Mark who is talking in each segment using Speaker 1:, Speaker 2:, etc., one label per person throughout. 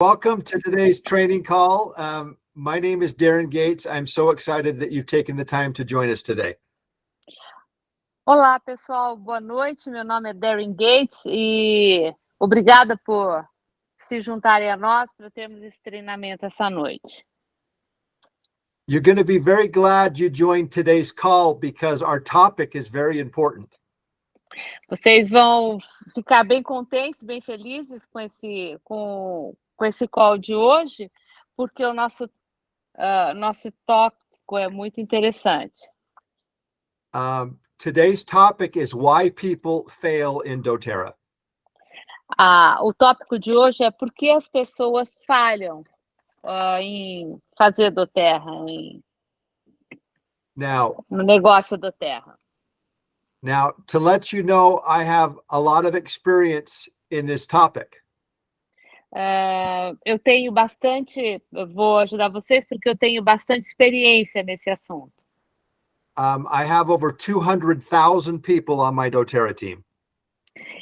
Speaker 1: Welcome to today's training call. My name is Daren Gates. I'm so excited that you've taken the time to join us today.
Speaker 2: Olá, pessoal. Boa noite. Meu nome é Daren Gates e obrigada por se juntarem a nós para termos esse treinamento essa noite.
Speaker 1: You're going to be very glad you joined today's call because our topic is very important.
Speaker 2: Vocês vão ficar bem contentes, bem felizes com esse call de hoje, porque o nosso tópico é muito interessante.
Speaker 1: Today's topic is why people fail in Doterra.
Speaker 2: O tópico de hoje é por que as pessoas falham em fazer Doterra, no negócio Doterra.
Speaker 1: Now, to let you know, I have a lot of experience in this topic.
Speaker 2: Eu tenho bastante, vou ajudar vocês porque eu tenho bastante experiência nesse assunto.
Speaker 1: I have over 200,000 people on my Doterra team.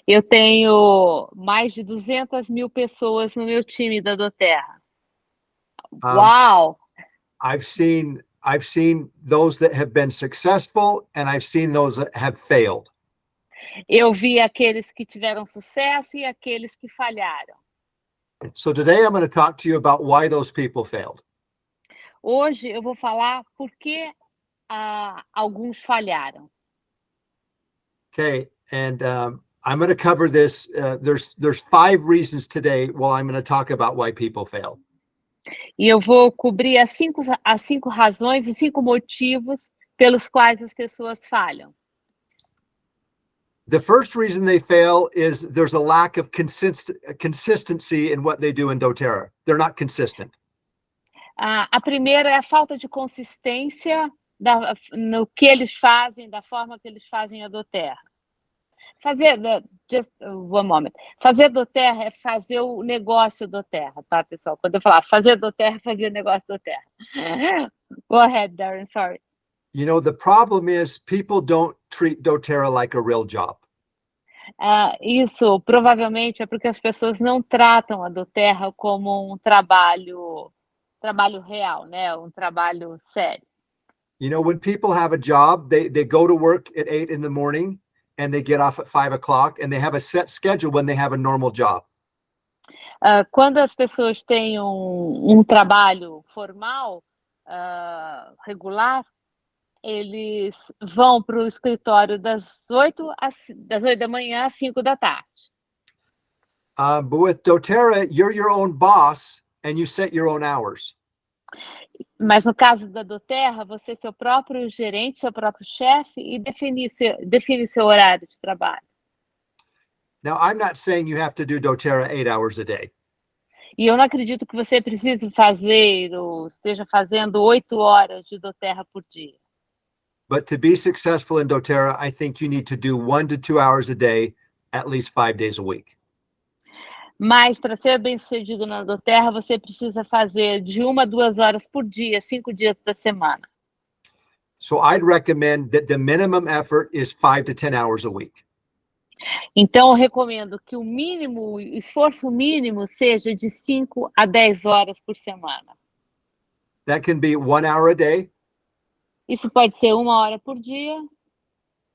Speaker 2: Eu tenho mais de 200.000 pessoas no meu time da Doterra. Uau!
Speaker 1: I've seen those that have been successful and I've seen those that have failed.
Speaker 2: Eu vi aqueles que tiveram sucesso e aqueles que falharam.
Speaker 1: So today I'm going to talk to you about why those people failed.
Speaker 2: Hoje eu vou falar por que alguns falharam.
Speaker 1: Okay, and I'm going to cover this. There's 5 reasons today. Well, I'm going to talk about why people fail.
Speaker 2: E eu vou cobrir as cinco razões e 5 motivos pelos quais as pessoas falham.
Speaker 1: The first reason they fail is there's a lack of consistency in what they do in Doterra. They're not consistent.
Speaker 2: A primeira é a falta de consistência no que eles fazem, da forma que eles fazem a Doterra. Just one moment. Fazer Doterra é fazer o negócio Doterra, tá, pessoal? Quando eu falar fazer Doterra, é fazer o negócio Doterra. Go ahead, Daren, sorry.
Speaker 1: You know, the problem is people don't treat Doterra like a real job.
Speaker 2: Isso provavelmente é porque as pessoas não tratam a Doterra como um trabalho real, né? Um trabalho sério.
Speaker 1: You know, when people have a job, they go to work at 8 in the morning and they get off at 5 o'clock and they have a set schedule when they have a normal job.
Speaker 2: Quando as pessoas têm um trabalho formal, regular, eles vão para o escritório das 8 da manhã às 5 da tarde.
Speaker 1: But with Doterra, you're your own boss and you set your own hours.
Speaker 2: Mas no caso da Doterra, você é seu próprio gerente, seu próprio chefe e define seu horário de trabalho.
Speaker 1: Now, I'm not saying you have to do Doterra 8 hours a day.
Speaker 2: E eu não acredito que você precise fazer ou esteja fazendo 8 horas de Doterra por dia.
Speaker 1: But to be successful in Doterra, I think you need to do 1 to 2 hours a day, at least 5 days a week.
Speaker 2: Mas para ser bem-sucedido na Doterra, você precisa fazer de 1 a 2 horas por dia, 5 dias da semana.
Speaker 1: So I'd recommend that the minimum effort is 5 to 10 hours a week.
Speaker 2: Então eu recomendo que o esforço mínimo seja de 5 a 10 horas por semana.
Speaker 1: That can be 1 hour a day.
Speaker 2: Isso pode ser 1 hora por dia.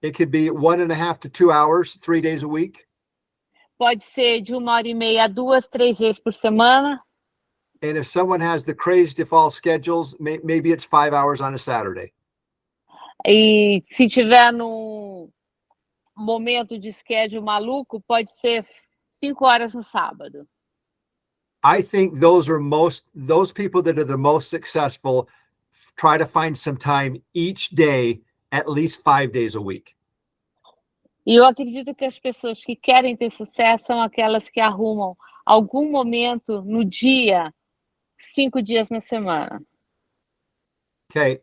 Speaker 1: It could be 1.5 to 2 hours, 3 days a week.
Speaker 2: Pode ser de 1h30 a 2, 3 vezes por semana.
Speaker 1: And if someone has the crazy to fall schedules, maybe it's 5 hours on a Saturday.
Speaker 2: E se tiver num momento de schedule maluco, pode ser 5 horas no sábado.
Speaker 1: I think those people that are the most successful try to find some time each day, at least 5 days a week.
Speaker 2: E eu acredito que as pessoas que querem ter sucesso são aquelas que arrumam algum momento no dia, 5 dias na semana.
Speaker 1: Okay.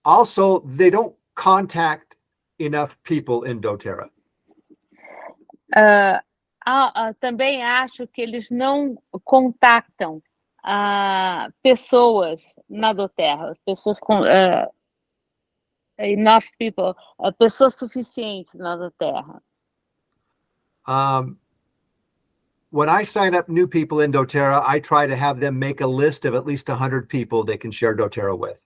Speaker 1: Also, they don't contact enough people in Doterra.
Speaker 2: Também acho que eles não contactam pessoas na Doterra, pessoas com enough people, pessoas suficientes na Doterra.
Speaker 1: when I sign up new people in Doterra, I try to have them make a list of at least 100 people they can share Doterra with.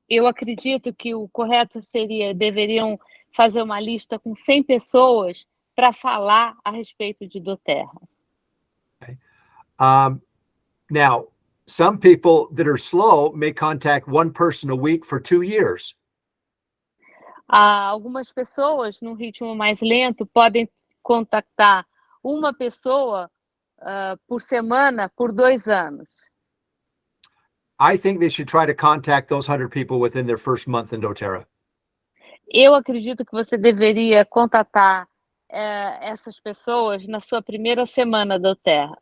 Speaker 2: Eu acredito que o correto seria, deveriam fazer uma lista com 100 pessoas para falar a respeito de Doterra.
Speaker 1: Okay. Now, some people that are slow may contact one person a week for 2 years.
Speaker 2: Algumas pessoas, num ritmo mais lento, podem contactar uma pessoa por semana por 2 anos.
Speaker 1: I think they should try to contact those 100 people within their first month in Doterra.
Speaker 2: Eu acredito que você deveria contatar essas pessoas na sua primeira semana do Doterra.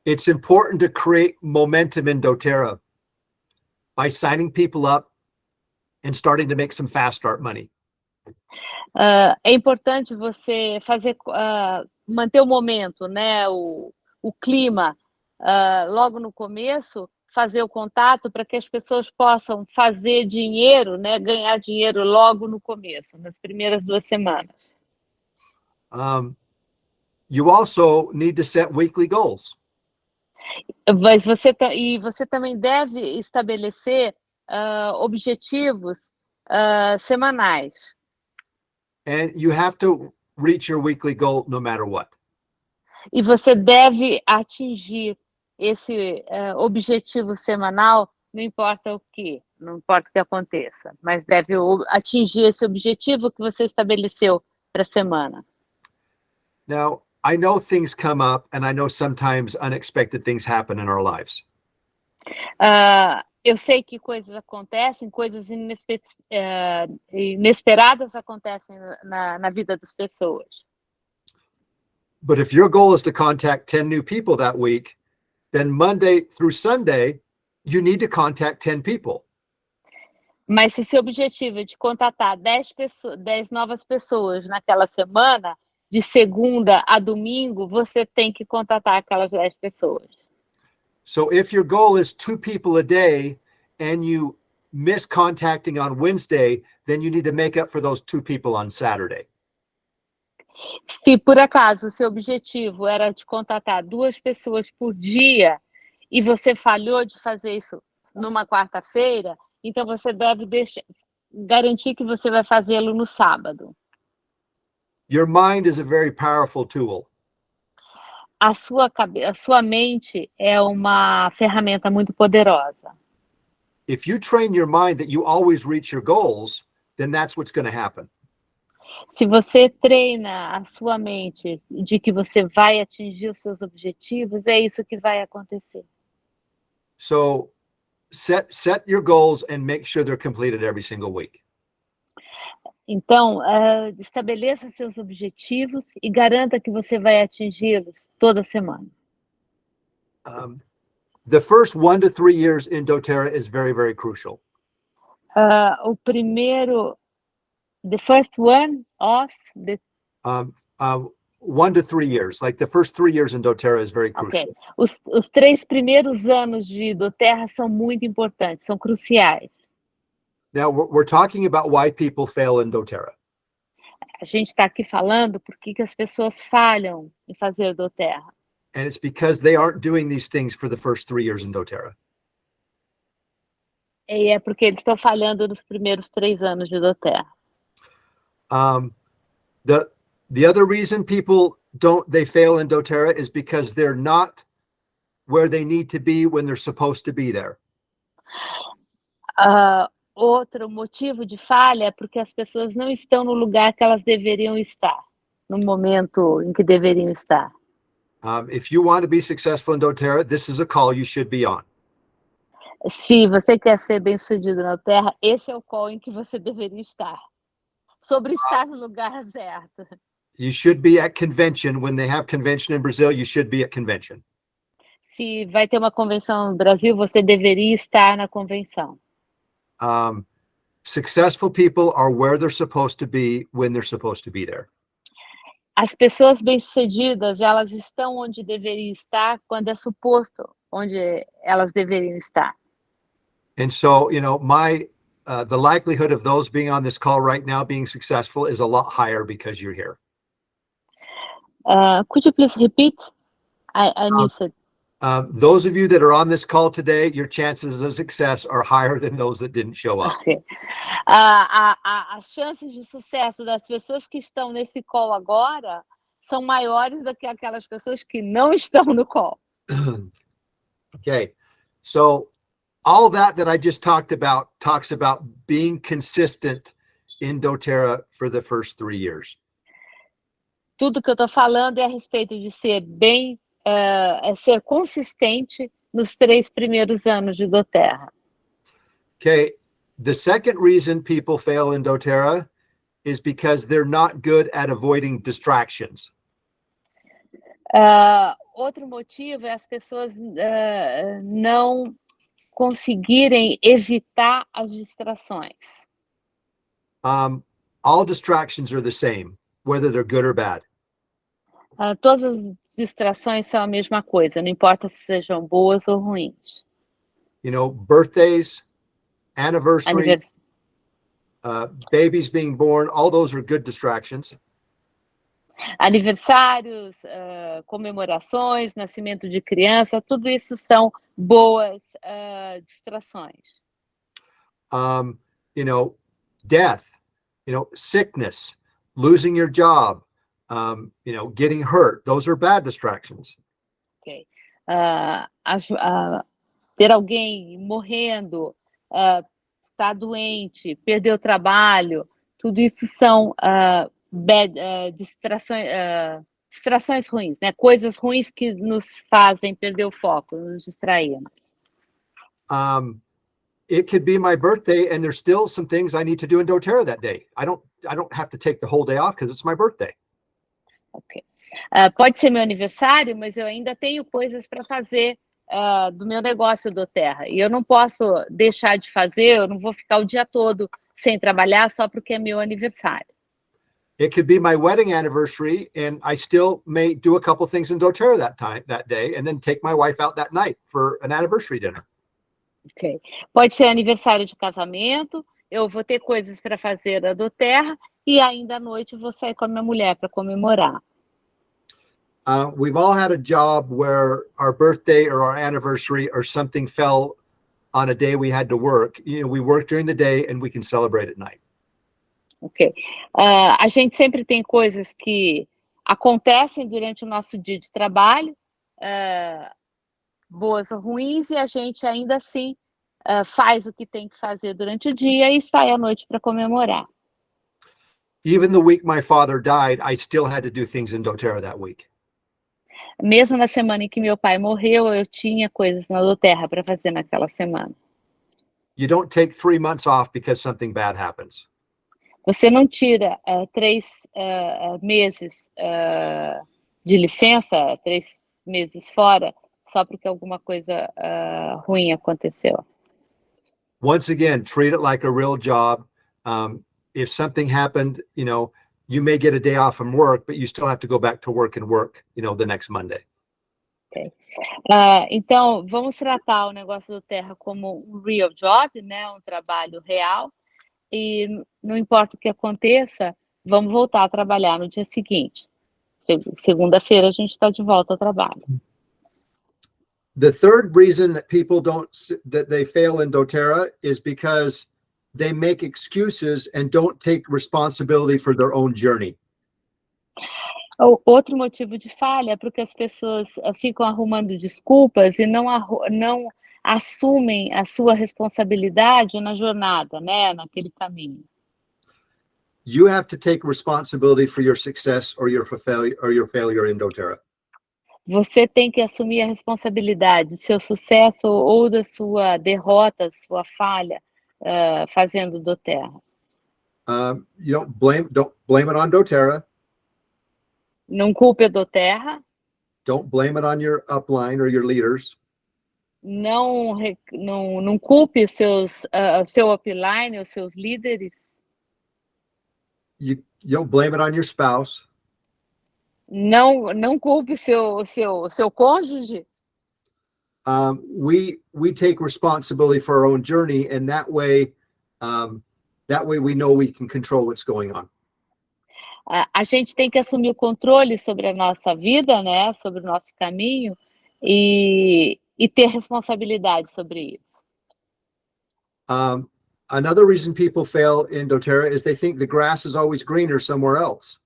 Speaker 1: It's important to create momentum in Doterra by signing people up and starting to make some fast start money.
Speaker 2: É importante você manter o momento, né? O clima logo no começo, fazer o contato para que as pessoas possam fazer dinheiro, né? Ganhar dinheiro logo no começo, nas primeiras 2 semanas.
Speaker 1: You also need to set weekly goals.
Speaker 2: Mas você também deve estabelecer objetivos semanais.
Speaker 1: And you have to reach your weekly goal no matter what.
Speaker 2: E você deve atingir esse objetivo semanal, não importa o que, não importa o que aconteça, mas deve atingir esse objetivo que você estabeleceu para a semana.
Speaker 1: Now, I know things come up, and I know sometimes unexpected things happen in our lives.
Speaker 2: Eu sei que coisas acontecem, coisas inesperadas acontecem na vida das pessoas.
Speaker 1: But if your goal is to contact 10 new people that week, then Monday through Sunday, you need to contact 10 people.
Speaker 2: Mas se seu objetivo é de contatar 10 novas pessoas naquela semana, de segunda a domingo, você tem que contatar aquelas 10 pessoas.
Speaker 1: So if your goal is 2 people a day and you miss contacting on Wednesday, then you need to make up for those 2 people on Saturday.
Speaker 2: Se por acaso o seu objetivo era de contatar 2 pessoas por dia e você falhou de fazer isso numa quarta-feira, então você deve garantir que você vai fazê-lo no sábado.
Speaker 1: Your mind is a very powerful tool.
Speaker 2: A sua mente é uma ferramenta muito poderosa.
Speaker 1: If you train your mind that you always reach your goals, then that's what's going to happen.
Speaker 2: Se você treina a sua mente de que você vai atingir os seus objetivos, é isso que vai acontecer.
Speaker 1: So set your goals and make sure they're completed every single week.
Speaker 2: Então, estabeleça seus objetivos e garanta que você vai atingi-los toda semana.
Speaker 1: The first 1 to 3 years in Doterra is very, very crucial.
Speaker 2: The first one of the
Speaker 1: 1 to 3 years, like the first 3 years in Doterra is very crucial.
Speaker 2: Okay. Os 3 primeiros anos de Doterra são muito importantes, são cruciais.
Speaker 1: Now we're talking about why people fail in Doterra.
Speaker 2: A gente está aqui falando por que as pessoas falham em fazer Doterra.
Speaker 1: And it's because they aren't doing these things for the first 3 years in Doterra.
Speaker 2: E é porque eles estão falhando nos primeiros 3 anos de Doterra.
Speaker 1: The other reason people they fail in Doterra is because they're not where they need to be when they're supposed to be there.
Speaker 2: Outro motivo de falha é porque as pessoas não estão no lugar que elas deveriam estar, no momento em que deveriam estar.
Speaker 1: If you want to be successful in Doterra, this is a call you should be on.
Speaker 2: Se você quer ser bem-sucedido na Terra, esse é o call em que você deveria estar. Sobre estar no lugar certo.
Speaker 1: You should be at convention. When they have convention in Brazil, you should be at convention.
Speaker 2: Se vai ter uma convenção no Brasil, você deveria estar na convenção.
Speaker 1: Successful people are where they're supposed to be when they're supposed to be there.
Speaker 2: As pessoas bem-sucedidas, elas estão onde deveriam estar quando é suposto onde elas deveriam estar.
Speaker 1: And so, the likelihood of those being on this call right now being successful is a lot higher because you're here.
Speaker 2: Could you please repeat? I missed it.
Speaker 1: Those of you that are on this call today, your chances of success are higher than those that didn't show up.
Speaker 2: Okay. As chances de sucesso das pessoas que estão nesse call agora são maiores do que aquelas pessoas que não estão no call.
Speaker 1: Okay, so all that I just talked about talks about being consistent in doTERRA for the first 3 years.
Speaker 2: Tudo que eu estou falando é a respeito de ser ser consistente nos 3 primeiros anos de doTERRA.
Speaker 1: Okay, the second reason people fail in doTERRA is because they're not good at avoiding distractions.
Speaker 2: Outro motivo é as pessoas não conseguirem evitar as distrações.
Speaker 1: All distractions are the same, whether they're good or bad.
Speaker 2: Todas as distrações são a mesma coisa, não importa se sejam boas ou ruins.
Speaker 1: You know, birthdays, anniversaries, babies being born, all those are good distractions.
Speaker 2: Aniversários, comemorações, nascimento de criança, tudo isso são boas distrações.
Speaker 1: You know, death, you know, sickness, losing your job, you know, getting hurt, those are bad distractions.
Speaker 2: Okay. Ter alguém morrendo, estar doente, perder o trabalho, tudo isso são distrações ruins, né? Coisas ruins que nos fazem perder o foco, nos distraímos.
Speaker 1: It could be my birthday and there's still some things I need to do in doTERRA that day. I don't have to take the whole day off because it's my birthday.
Speaker 2: Ok. Pode ser meu aniversário, mas eu ainda tenho coisas para fazer do meu negócio doTERRA. E eu não posso deixar de fazer, eu não vou ficar o dia todo sem trabalhar só porque é meu aniversário.
Speaker 1: It could be my wedding anniversary and I still may do a couple things in doTERRA that day and then take my wife out that night for an anniversary dinner.
Speaker 2: Ok. Pode ser aniversário de casamento, eu vou ter coisas para fazer da doTERRA e ainda à noite vou sair com a minha mulher para comemorar.
Speaker 1: We've all had a job where our birthday or our anniversary or something fell on a day we had to work. You know, we work during the day and we can celebrate at night.
Speaker 2: Ok. A gente sempre tem coisas que acontecem durante o nosso dia de trabalho, boas ou ruins, e a gente ainda assim faz o que tem que fazer durante o dia e sai à noite para comemorar.
Speaker 1: Even the week my father died, I still had to do things in doTERRA that week.
Speaker 2: Mesmo na semana em que meu pai morreu, eu tinha coisas na doTERRA para fazer naquela semana.
Speaker 1: You don't take 3 months off because something bad happens.
Speaker 2: Você não tira 3 meses de licença, 3 meses fora, só porque alguma coisa ruim aconteceu.
Speaker 1: Once again, treat it like a real job. If something happened, you know, you may get a day off from work, but you still have to go back to work and work, you know, the next Monday.
Speaker 2: Okay. Então, vamos tratar o negócio doTERRA como um real job, né? Um trabalho real. E não importa o que aconteça, vamos voltar a trabalhar no dia seguinte. Segunda-feira a gente está de volta ao trabalho.
Speaker 1: The third reason that people that they fail in doTERRA is because they make excuses and don't take responsibility for their own journey.
Speaker 2: Outro motivo de falha é porque as pessoas ficam arrumando desculpas e não assumem a sua responsabilidade na jornada, né, naquele caminho.
Speaker 1: You have to take responsibility for your success or your failure in doTERRA.
Speaker 2: Você tem que assumir a responsabilidade do seu sucesso ou da sua derrota, sua falha, fazendo doTERRA.
Speaker 1: You don't blame it on doTERRA.
Speaker 2: Não culpe a doTERRA.
Speaker 1: Don't blame it on your upline or your leaders.
Speaker 2: Não culpe os seu upline, os seus líderes.
Speaker 1: You don't blame it on your spouse.
Speaker 2: Não culpe seu cônjuge.
Speaker 1: We take responsibility for our own journey, and that way we know we can control what's going on.
Speaker 2: A gente tem que assumir o controle sobre a nossa vida, né? Sobre o nosso caminho e ter responsabilidade sobre isso.
Speaker 1: Another reason people fail in doTERRA is they think the grass is always greener somewhere else.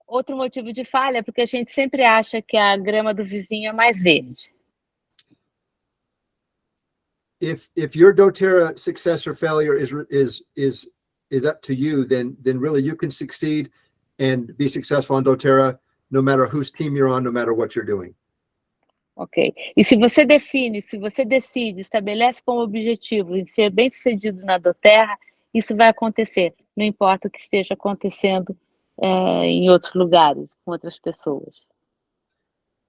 Speaker 2: Outro motivo de falha é porque a gente sempre acha que a grama do vizinho é mais verde.
Speaker 1: If your doTERRA success or failure is up to you, then really you can succeed and be successful on doTERRA no matter whose team you're on, no matter what you're doing.
Speaker 2: Ok. E se você decide, estabelece como objetivo em ser bem-sucedido na doTERRA, isso vai acontecer, não importa o que esteja acontecendo em outros lugares, com outras pessoas.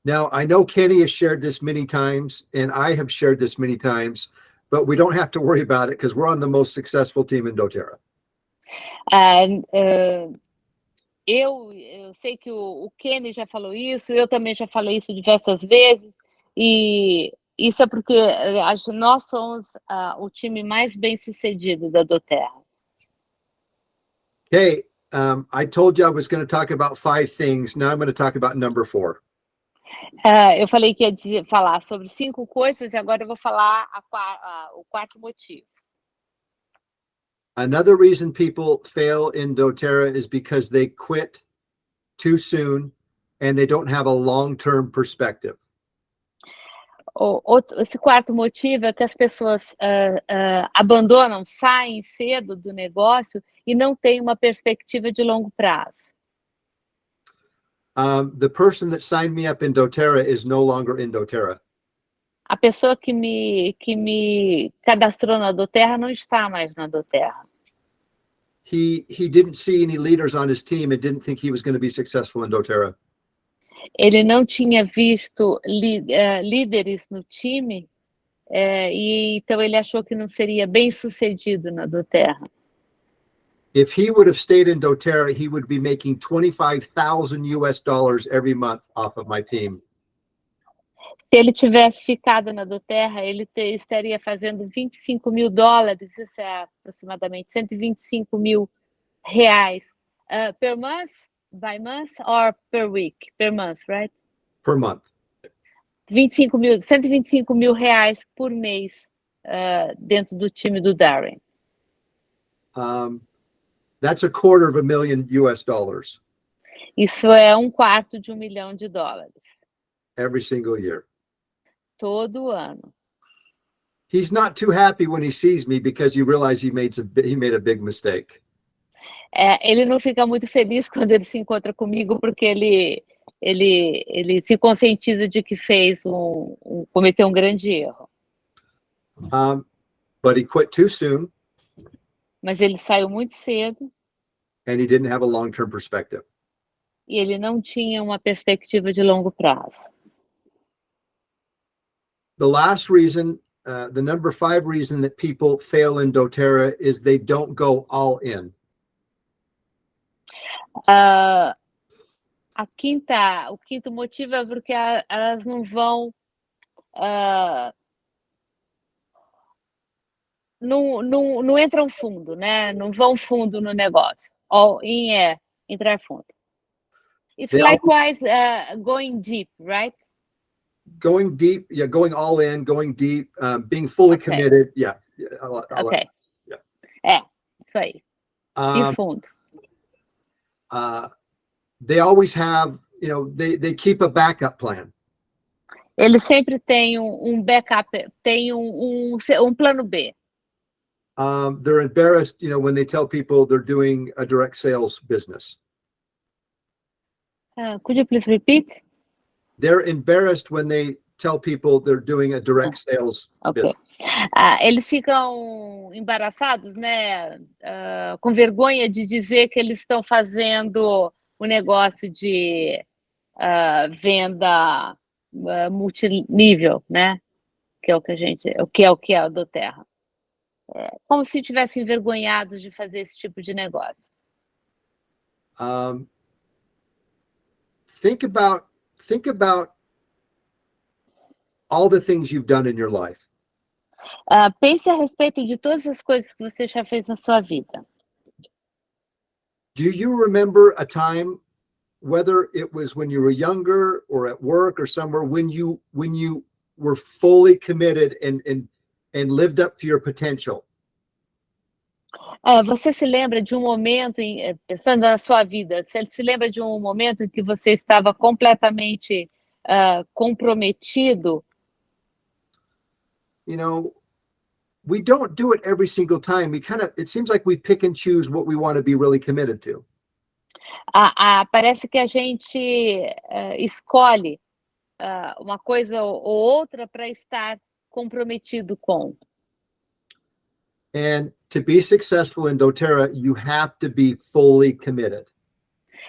Speaker 1: Now, I know Kenny has shared this many times, and I have shared this many times, but we don't have to worry about it because we're on the most successful team in doTERRA.
Speaker 2: Eu sei que o Kenny já falou isso, eu também já falei isso diversas vezes, e isso é porque nós somos o time mais bem-sucedido da doTERRA.
Speaker 1: Okay, I told you I was going to talk about 5 things. Now I'm going to talk about number 4.
Speaker 2: Eu falei que ia falar sobre 5 coisas e agora eu vou falar o quarto motivo.
Speaker 1: Another reason people fail in doTERRA is because they quit too soon and they don't have a long-term perspective.
Speaker 2: Esse quarto motivo é que as pessoas abandonam, saem cedo do negócio e não têm uma perspectiva de longo prazo.
Speaker 1: The person that signed me up in doTERRA is no longer in doTERRA.
Speaker 2: A pessoa que me cadastrou na doTERRA não está mais na doTERRA.
Speaker 1: He didn't see any leaders on his team and didn't think he was going to be successful in doTERRA.
Speaker 2: Ele não tinha visto líderes no time, e então ele achou que não seria bem sucedido na doTERRA.
Speaker 1: If he would have stayed in doTERRA, he would be making $25,000 every month off of my team.
Speaker 2: Se ele tivesse ficado na doTERRA, ele estaria fazendo $25.000, isso é aproximadamente R$125.000 per month, by month or per week? Per month, right?
Speaker 1: Per month.
Speaker 2: R$125.000 por mês dentro do time do Daren.
Speaker 1: That's $250,000
Speaker 2: Isso é $1/4 de $1 milhão.
Speaker 1: every single year.
Speaker 2: Todo ano.
Speaker 1: He's not too happy when he sees me because you realize he made a big mistake.
Speaker 2: Ele não fica muito feliz quando ele se encontra comigo porque ele se conscientiza de que cometeu um grande erro.
Speaker 1: But he quit too soon.
Speaker 2: Mas ele saiu muito cedo.
Speaker 1: And he didn't have a long-term perspective.
Speaker 2: E ele não tinha uma perspectiva de longo prazo.
Speaker 1: The last reason, the number 5 reason that people fail in doTERRA is they don't go all in.
Speaker 2: O quinto motivo é porque elas não vão não entram fundo, né? Não vão fundo no negócio. All in é entrar fundo. It's likewise going deep, right?
Speaker 1: Going deep, yeah, going all in, going deep, being fully committed, yeah.
Speaker 2: Ok.
Speaker 1: Yeah.
Speaker 2: Isso aí. Ir fundo.
Speaker 1: They always have, they keep a backup plan.
Speaker 2: Eles sempre têm backup, tem plano B.
Speaker 1: They're embarrassed, when they tell people they're doing a direct sales business.
Speaker 2: Could you please repeat?
Speaker 1: They're embarrassed when they tell people they're doing a direct sales business.
Speaker 2: Eles ficam embaraçados, né? Com vergonha de dizer que eles estão fazendo um negócio de venda multinível, né? Que é o que é a doTERRA. Como se estivessem envergonhados de fazer esse tipo de negócio.
Speaker 1: Think about all the things you've done in your life.
Speaker 2: Pense a respeito de todas as coisas que você já fez na sua vida.
Speaker 1: Do you remember a time, whether it was when you were younger or at work or somewhere, when you were fully committed and lived up to your potential?
Speaker 2: Você se lembra de um momento pensando na sua vida, você se lembra de um momento em que você estava completamente, comprometido?
Speaker 1: You know, we don't do it every single time. It seems like we pick and choose what we want to be really committed to.
Speaker 2: Parece que a gente, escolhe, uma coisa ou outra para estar comprometido com.
Speaker 1: And to be successful in doTERRA, you have to be fully committed.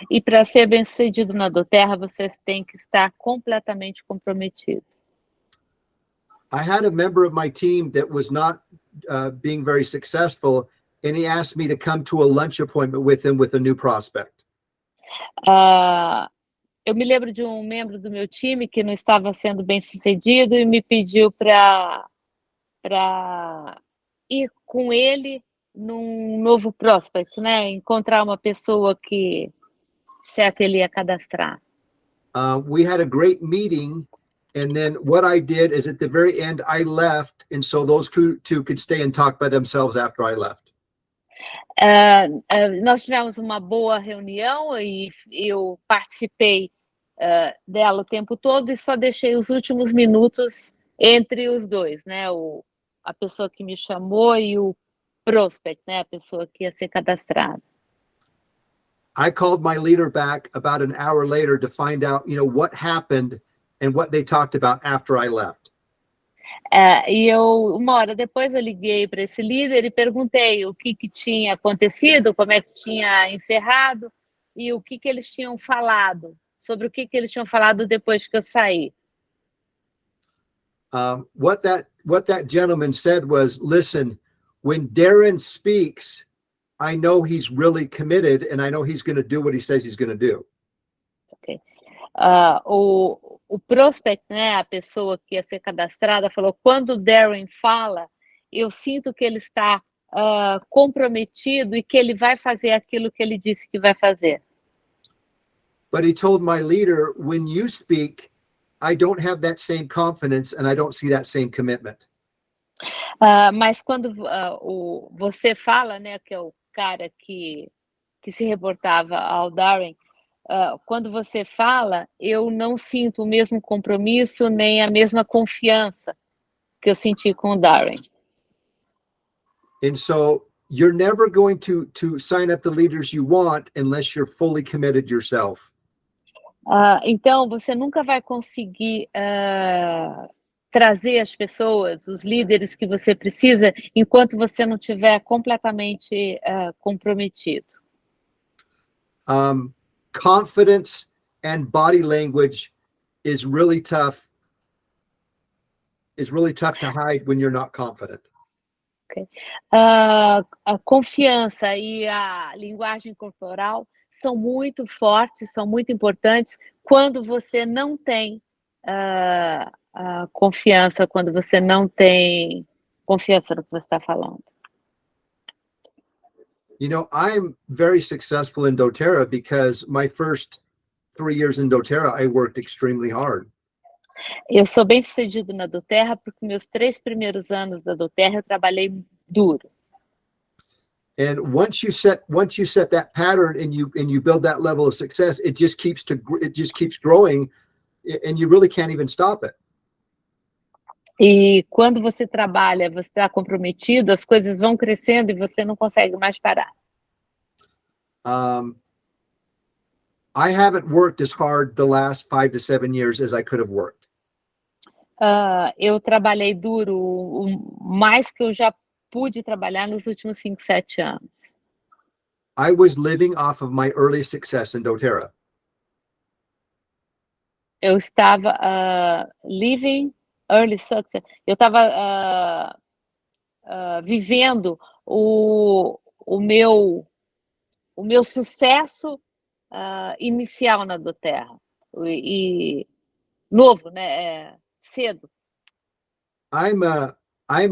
Speaker 2: E para ser bem-sucedido na Doterra, você tem que estar completamente comprometido.
Speaker 1: I had a member of my team that was not being very successful, and he asked me to come to a lunch appointment with him with a new prospect.
Speaker 2: Eu me lembro de um membro do meu time que não estava sendo bem-sucedido e me pediu para ir com ele num novo prospect, né? Encontrar uma pessoa que certo ele ia cadastrar.
Speaker 1: We had a great meeting, and then what I did is at the very end I left, and so those two could stay and talk by themselves after I left.
Speaker 2: Nós tivemos uma boa reunião e eu participei dela o tempo todo e só deixei os últimos minutos entre os dois, né? A pessoa que me chamou e o prospect, né? A pessoa que ia ser cadastrada.
Speaker 1: I called my leader back about an hour later to find out, what happened and what they talked about after I left.
Speaker 2: E uma hora depois, eu liguei para esse líder e perguntei o que tinha acontecido, como é que tinha encerrado e o que eles tinham falado, sobre o que eles tinham falado depois que eu saí.
Speaker 1: What that gentleman said was, listen, when Daren speaks, I know he's really committed and I know he's going to do what he says he's going to do.
Speaker 2: Okay. O prospect, né, a pessoa que ia ser cadastrada, falou: quando o Daren fala, eu sinto que ele está comprometido e que ele vai fazer aquilo que ele disse que vai fazer.
Speaker 1: But he told my leader, when you speak, I don't have that same confidence and I don't see that same commitment.
Speaker 2: Mas quando você fala, né, que é o cara que se reportava ao Daren, quando você fala, eu não sinto o mesmo compromisso nem a mesma confiança que eu senti com o Daren.
Speaker 1: And so you're never going to sign up the leaders you want unless you're fully committed yourself.
Speaker 2: Então, você nunca vai conseguir trazer as pessoas, os líderes que você precisa, enquanto você não estiver completamente comprometido.
Speaker 1: Confidence and body language is really tough to hide when you're not confident.
Speaker 2: Okay. A confiança e a linguagem corporal são muito fortes, são muito importantes quando você não tem confiança, quando você não tem confiança no que você está falando.
Speaker 1: I'm very successful in doTERRA because my first 3 years in doTERRA, I worked extremely hard.
Speaker 2: Eu sou bem sucedido na Doterra porque meus 3 primeiros anos da Doterra eu trabalhei duro.
Speaker 1: And once you set that pattern and you build that level of success, it just keeps growing, and you really can't even stop it.
Speaker 2: E quando você trabalha, você está comprometido, as coisas vão crescendo e você não consegue mais parar.
Speaker 1: I haven't worked as hard the last 5 to 7 years as I could have worked.
Speaker 2: Eu trabalhei duro mais que eu já pude trabalhar nos últimos 5, 7 anos.
Speaker 1: I was living off of my early success in doTERRA.
Speaker 2: Eu estava living early success. Eu estava vivendo o meu sucesso inicial na Doterra e novo, né? Cedo.
Speaker 1: I'm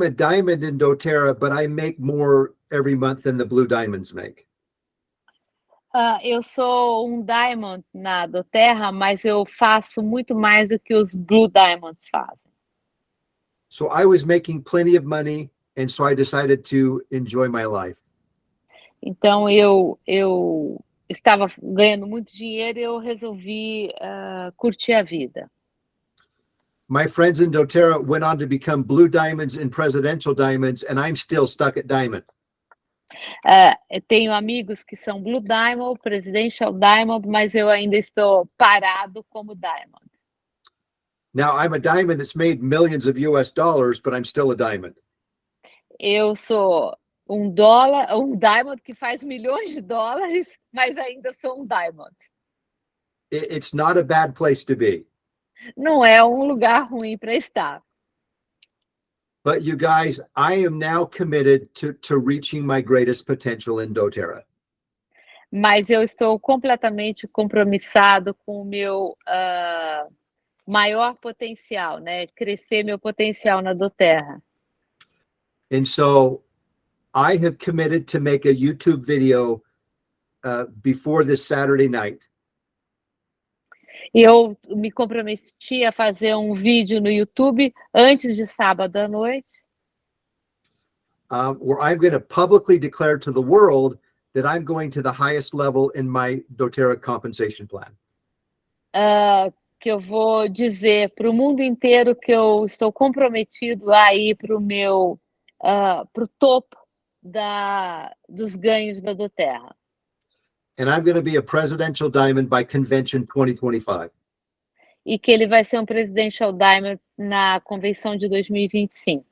Speaker 1: a diamond in doTERRA, but I make more every month than the blue diamonds make.
Speaker 2: Eu sou um Diamond na Doterra, mas eu faço muito mais do que os Blue Diamonds fazem.
Speaker 1: So I was making plenty of money, and so I decided to enjoy my life.
Speaker 2: Então, eu estava ganhando muito dinheiro e eu resolvi curtir a vida.
Speaker 1: My friends in Doterra went on to become blue diamonds and presidential diamonds, and I'm still stuck at diamond.
Speaker 2: Eu tenho amigos que são Blue Diamond, Presidential Diamond, mas eu ainda estou parado como Diamond.
Speaker 1: Now I'm a diamond that's made millions of US dollars, but I'm still a diamond.
Speaker 2: Eu sou um Diamond que faz milhões de dólares, mas ainda sou um Diamond.
Speaker 1: It's not a bad place to be.
Speaker 2: Não é um lugar ruim para estar.
Speaker 1: But you guys, I am now committed to reaching my greatest potential in Doterra.
Speaker 2: Mas eu estou completamente compromissado com o meu maior potencial, né? Crescer meu potencial na Doterra.
Speaker 1: And so I have committed to make a YouTube video before this Saturday night.
Speaker 2: Eu me comprometi a fazer um vídeo no YouTube antes de sábado à noite.
Speaker 1: Where I'm going to publicly declare to the world that I'm going to the highest level in my Doterra compensation plan.
Speaker 2: Que eu vou dizer para o mundo inteiro que eu estou comprometido a ir para o topo dos ganhos da Doterra.
Speaker 1: And I'm going to be a presidential diamond by convention 2025.
Speaker 2: E que ele vai ser um Presidential Diamond na convenção de 2025.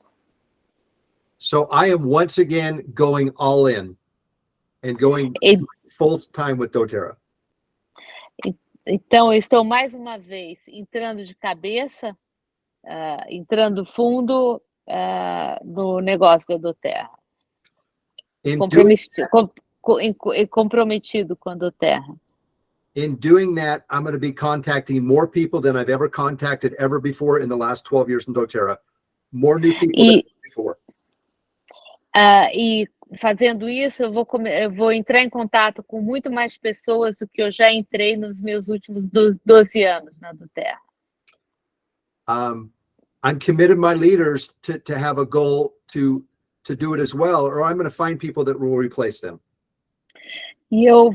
Speaker 1: So I am once again going all in and going full time with Doterra.
Speaker 2: Então, eu estou mais uma vez entrando de cabeça, entrando fundo no negócio da Doterra. Comprometido com a Doterra.
Speaker 1: In doing that, I'm going to be contacting more people than I've ever contacted ever before in the last 12 years in Doterra. More new people than before.
Speaker 2: E fazendo isso, eu vou entrar em contato com muito mais pessoas do que eu já entrei nos meus últimos 12 anos na Doterra.
Speaker 1: I'm committed my leaders to have a goal to do it as well, or I'm going to find people that will replace them.
Speaker 2: E eu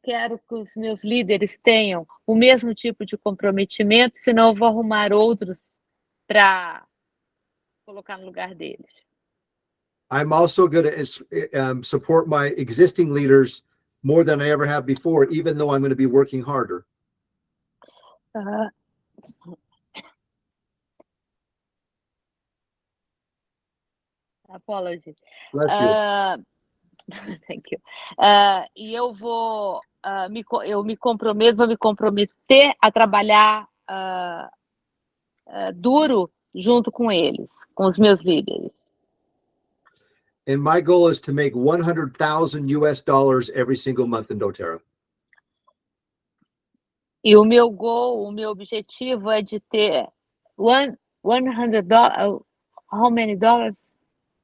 Speaker 2: quero que os meus líderes tenham o mesmo tipo de comprometimento, senão eu vou arrumar outros para colocar no lugar deles.
Speaker 1: I'm also going to support my existing leaders more than I ever have before, even though I'm going to be working harder.
Speaker 2: Apology.
Speaker 1: Bless you.
Speaker 2: Thank you. E eu vou me comprometer a trabalhar duro junto com eles, com os meus líderes.
Speaker 1: And my goal is to make 100,000 US dollars every single month in Doterra.
Speaker 2: E o meu objetivo é de ter $100. How many dollars?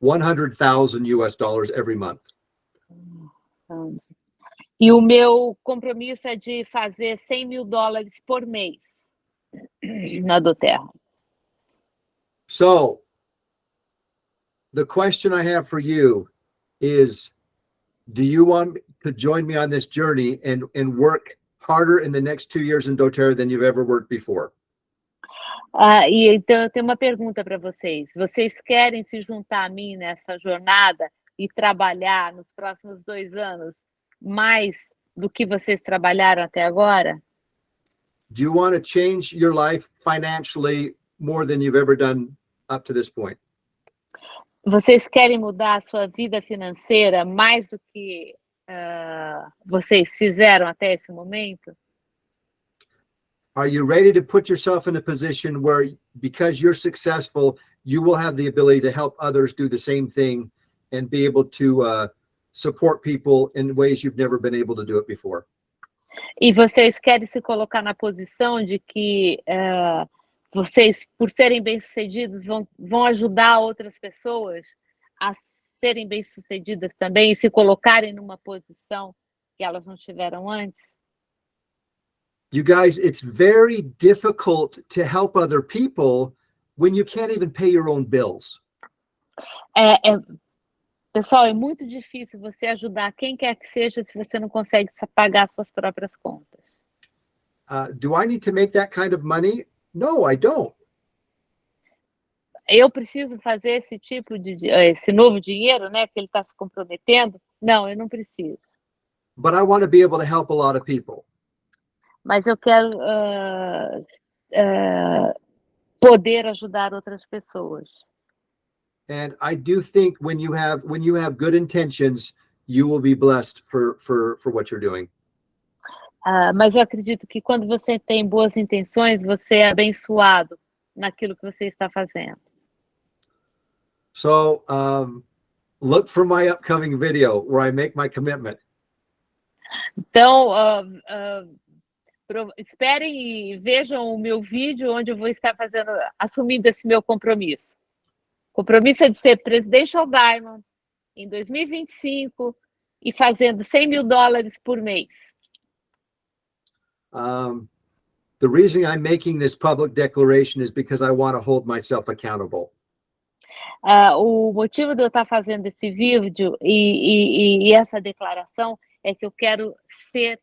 Speaker 1: 100,000 US dollars every month.
Speaker 2: E o meu compromisso é de fazer $100 mil por mês na Doterra.
Speaker 1: So, the question I have for you is, do you want to join me on this journey and work harder in the next 2 years in Doterra than you've ever worked before?
Speaker 2: E então eu tenho uma pergunta para vocês. Vocês querem se juntar a mim nessa jornada e trabalhar nos próximos 2 anos mais do que vocês trabalharam até agora?
Speaker 1: Do you want to change your life financially more than you've ever done up to this point?
Speaker 2: Vocês querem mudar a sua vida financeira mais do que vocês fizeram até esse momento?
Speaker 1: Are you ready to put yourself in a position where, because you're successful, you will have the ability to help others do the same thing and be able to support people in ways you've never been able to do it before?
Speaker 2: E vocês querem se colocar na posição de que vocês, por serem bem-sucedidos, vão ajudar outras pessoas a serem bem-sucedidas também e se colocarem numa posição que elas não tiveram antes?
Speaker 1: You guys, it's very difficult to help other people when you can't even pay your own bills.
Speaker 2: Pessoal, é muito difícil você ajudar quem quer que seja se você não consegue pagar suas próprias contas.
Speaker 1: Do I need to make that kind of money? No, I don't.
Speaker 2: Eu preciso fazer esse novo dinheiro, né, que ele está se comprometendo? Não, eu não preciso.
Speaker 1: But I want to be able to help a lot of people.
Speaker 2: Mas eu quero poder ajudar outras pessoas.
Speaker 1: And I do think when you have good intentions, you will be blessed for what you're doing.
Speaker 2: Mas eu acredito que quando você tem boas intenções, você é abençoado naquilo que você está fazendo.
Speaker 1: So look for my upcoming video where I make my commitment.
Speaker 2: Então, esperem e vejam o meu vídeo onde eu vou estar assumindo esse meu compromisso. O compromisso é de ser Presidential Diamond em 2025 e fazendo $100 mil por mês.
Speaker 1: The reason I'm making this public declaration is because I want to hold myself accountable.
Speaker 2: O motivo de eu estar fazendo esse vídeo e essa declaração é que eu quero ser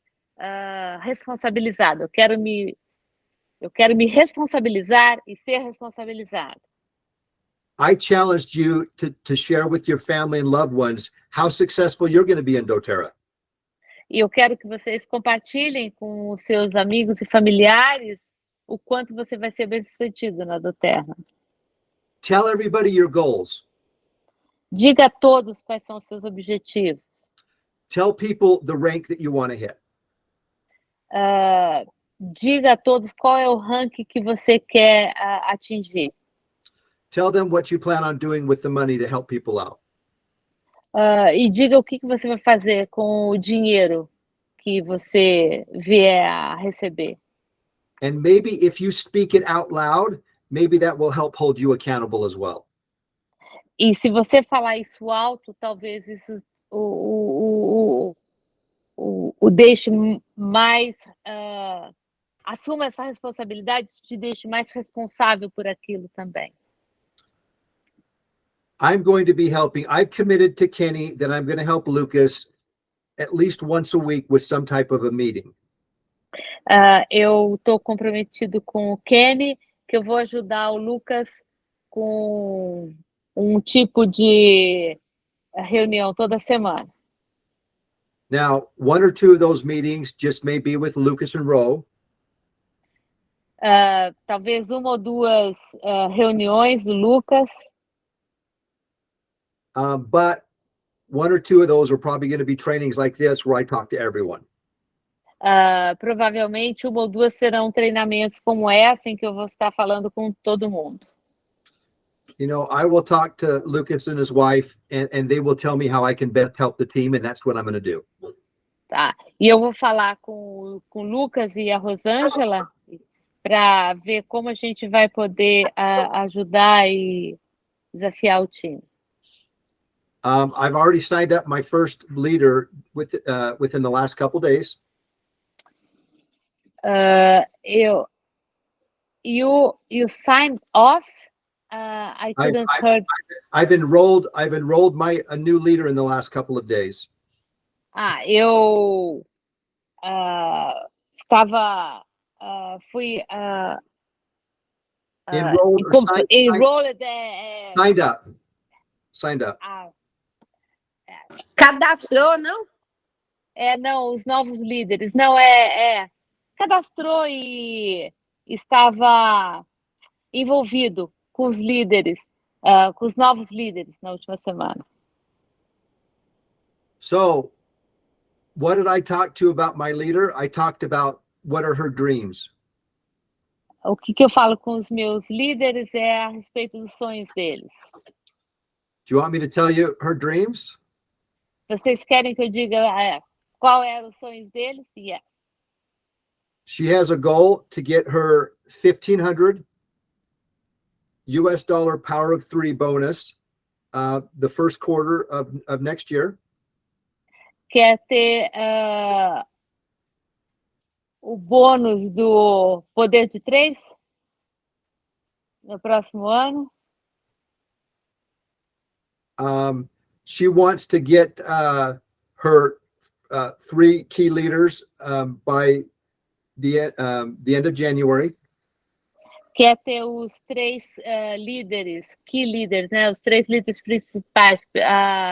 Speaker 2: responsabilizado. Eu quero me responsabilizar e ser responsabilizado.
Speaker 1: I challenged you to share with your family and loved ones how successful you're going to be in Doterra.
Speaker 2: E eu quero que vocês compartilhem com os seus amigos e familiares o quanto você vai ser bem-sucedido na Doterra.
Speaker 1: Tell everybody your goals.
Speaker 2: Diga a todos quais são os seus objetivos.
Speaker 1: Tell people the rank that you want to hit.
Speaker 2: Diga a todos qual é o ranking que você quer atingir.
Speaker 1: Tell them what you plan on doing with the money to help people out.
Speaker 2: E diga o que você vai fazer com o dinheiro que você vier a receber.
Speaker 1: And maybe if you speak it out loud, maybe that will help hold you accountable as well.
Speaker 2: E se você falar isso alto, talvez isso o deixe mais... assuma essa responsabilidade, te deixe mais responsável por aquilo também.
Speaker 1: I'm going to be helping. I've committed to Kenny that I'm going to help Lucas at least once a week with some type of a meeting.
Speaker 2: Eu estou comprometido com o Kenny, que eu vou ajudar o Lucas com um tipo de reunião toda semana.
Speaker 1: Now, one or two of those meetings just may be with Lucas and Ro.
Speaker 2: Talvez uma ou duas reuniões do Lucas.
Speaker 1: But one or two of those are probably going to be trainings like this where I talk to everyone.
Speaker 2: Provavelmente uma ou duas serão treinamentos como essa, em que eu vou estar falando com todo mundo.
Speaker 1: You know, I will talk to Lucas and his wife, and they will tell me how I can best help the team, and that's what I'm going to do.
Speaker 2: Tá. E eu vou falar com o Lucas e a Rosângela para ver como a gente vai poder ajudar e desafiar o time.
Speaker 1: I've already signed up my first leader within the last couple days.
Speaker 2: You signed off? I couldn't heard.
Speaker 1: I've enrolled a new leader in the last couple of days.
Speaker 2: Eu fui
Speaker 1: signed up.
Speaker 3: Cadastrou, não?
Speaker 2: Não, os novos líderes. Não, cadastrou e estava envolvido com os líderes, com os novos líderes na última semana.
Speaker 1: So, what did I talk to about my leader? I talked about what are her dreams.
Speaker 2: O que eu falo com os meus líderes é a respeito dos sonhos deles.
Speaker 1: Do you want me to tell you her dreams?
Speaker 2: Vocês querem que eu diga qual eram os sonhos deles? Yeah.
Speaker 1: She has a goal to get her $1,500 power of 3 bonus the first quarter of next year.
Speaker 2: quer ter o bônus do poder de 3 no próximo ano.
Speaker 1: She wants to get her 3 key leaders by the end of January.
Speaker 2: Quer ter os 3 líderes, key leaders, né? Os 3 líderes principais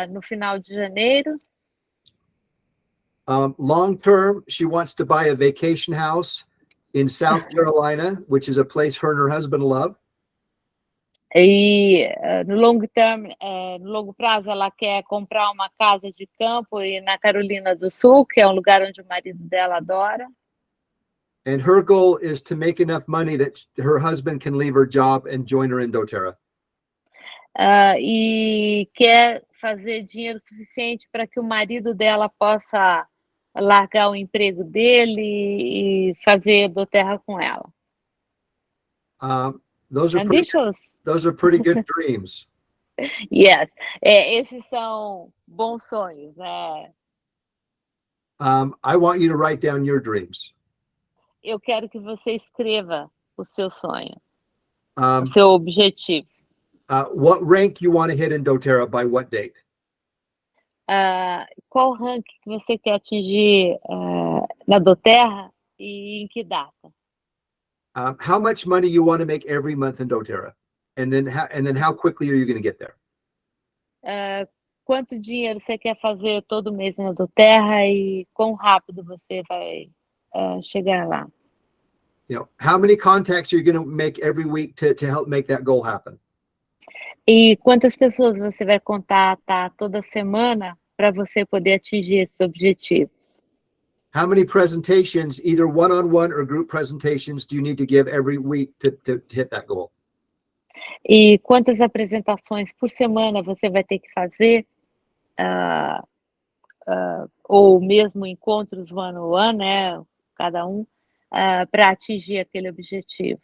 Speaker 2: no final de janeiro.
Speaker 1: Long term, she wants to buy a vacation house in South Carolina, which is a place her and her husband love.
Speaker 2: E no longo prazo, ela quer comprar uma casa de campo na Carolina do Sul, que é um lugar onde o marido dela adora.
Speaker 1: And her goal is to make enough money that her husband can leave her job and join her in doTERRA.
Speaker 2: E quer fazer dinheiro suficiente para que o marido dela possa largar o emprego dele e fazer doTERRA com ela.
Speaker 1: Those are pretty good dreams.
Speaker 2: Yes. Esses são bons sonhos, né?
Speaker 1: I want you to write down your dreams.
Speaker 2: Eu quero que você escreva o seu sonho, o seu objetivo.
Speaker 1: What rank you want to hit in doTERRA by what date?
Speaker 2: Qual rank que você quer atingir na doTERRA e em que data?
Speaker 1: How much money you want to make every month in doTERRA? And then how quickly are you going to get there?
Speaker 2: Quanto dinheiro você quer fazer todo mês na doTERRA e quão rápido você vai chegar lá?
Speaker 1: You know, how many contacts are you going to make every week to help make that goal happen?
Speaker 2: E quantas pessoas você vai contatar toda semana para você poder atingir esses objetivos?
Speaker 1: How many presentations, either one-on-one or group presentations, do you need to give every week to hit that goal?
Speaker 2: E quantas apresentações por semana você vai ter que fazer? Ou mesmo encontros one-on-one, né? Cada um, para atingir aquele objetivo.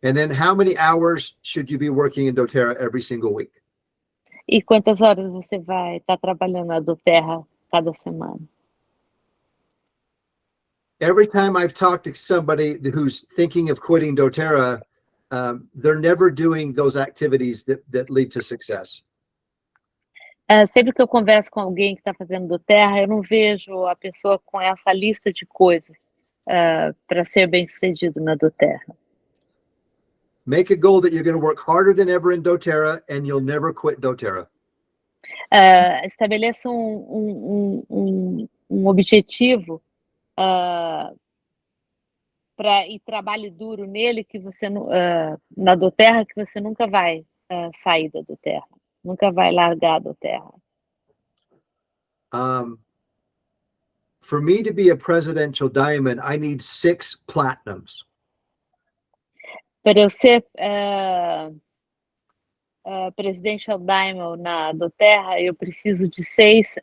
Speaker 1: And then how many hours should you be working in doTERRA every single week?
Speaker 2: E quantas horas você vai estar trabalhando na doTERRA cada semana?
Speaker 1: Every time I've talked to somebody who's thinking of quitting doTERRA, they're never doing those activities that lead to success.
Speaker 2: Sempre que eu converso com alguém que está fazendo doTERRA, eu não vejo a pessoa com essa lista de coisas para ser bem-sucedido na doTERRA.
Speaker 1: Make a goal that you're going to work harder than ever in doTERRA and you'll never quit doTERRA.
Speaker 2: Estabeleça um objetivo e trabalhe duro nele que você na doTERRA, que você nunca vai sair da doTERRA, nunca vai largar a doTERRA.
Speaker 1: For me to be a presidential diamond, I need 6 platinums.
Speaker 2: Para eu ser Presidential Diamond na doTERRA, eu preciso de 6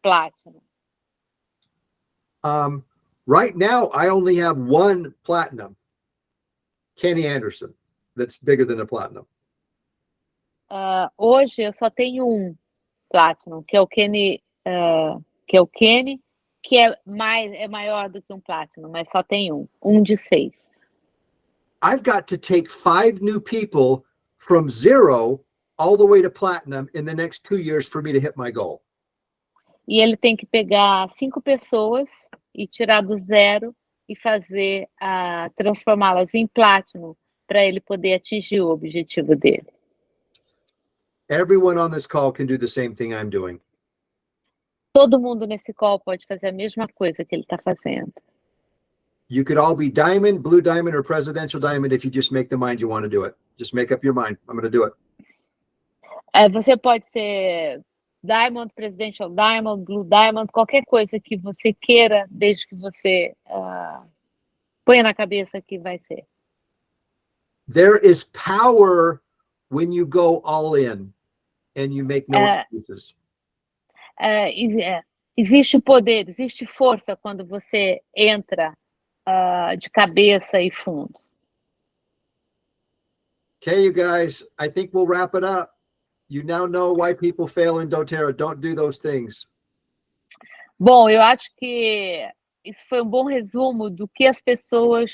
Speaker 2: Platinum.
Speaker 1: Right now, I only have 1 platinum, Kenny Anderson, that's bigger than a platinum.
Speaker 2: Hoje eu só tenho um Platinum, que é o Kenny, que é maior do que um Platinum, mas só tem um de 6.
Speaker 1: I've got to take 5 new people from 0 all the way to platinum in the next 2 years for me to hit my goal.
Speaker 2: E ele tem que pegar 5 pessoas e tirar do 0 e fazer transformá-las em Platinum para ele poder atingir o objetivo dele.
Speaker 1: Everyone on this call can do the same thing I'm doing.
Speaker 2: Todo mundo nesse call pode fazer a mesma coisa que ele está fazendo.
Speaker 1: You could all be diamond, blue diamond, or presidential diamond if you just make the mind you want to do it. Just make up your mind. I'm going to do it.
Speaker 2: Você pode ser Diamond, Presidential Diamond, Blue Diamond, qualquer coisa que você queira, desde que você ponha na cabeça que vai ser.
Speaker 1: There is power when you go all in and you make no excuses.
Speaker 2: Existe poder, existe força quando você entra de cabeça e fundo.
Speaker 1: Okay, you guys, I think we'll wrap it up. You now know why people fail in doTERRA. Don't do those things.
Speaker 2: Bom, eu acho que isso foi um bom resumo do que as pessoas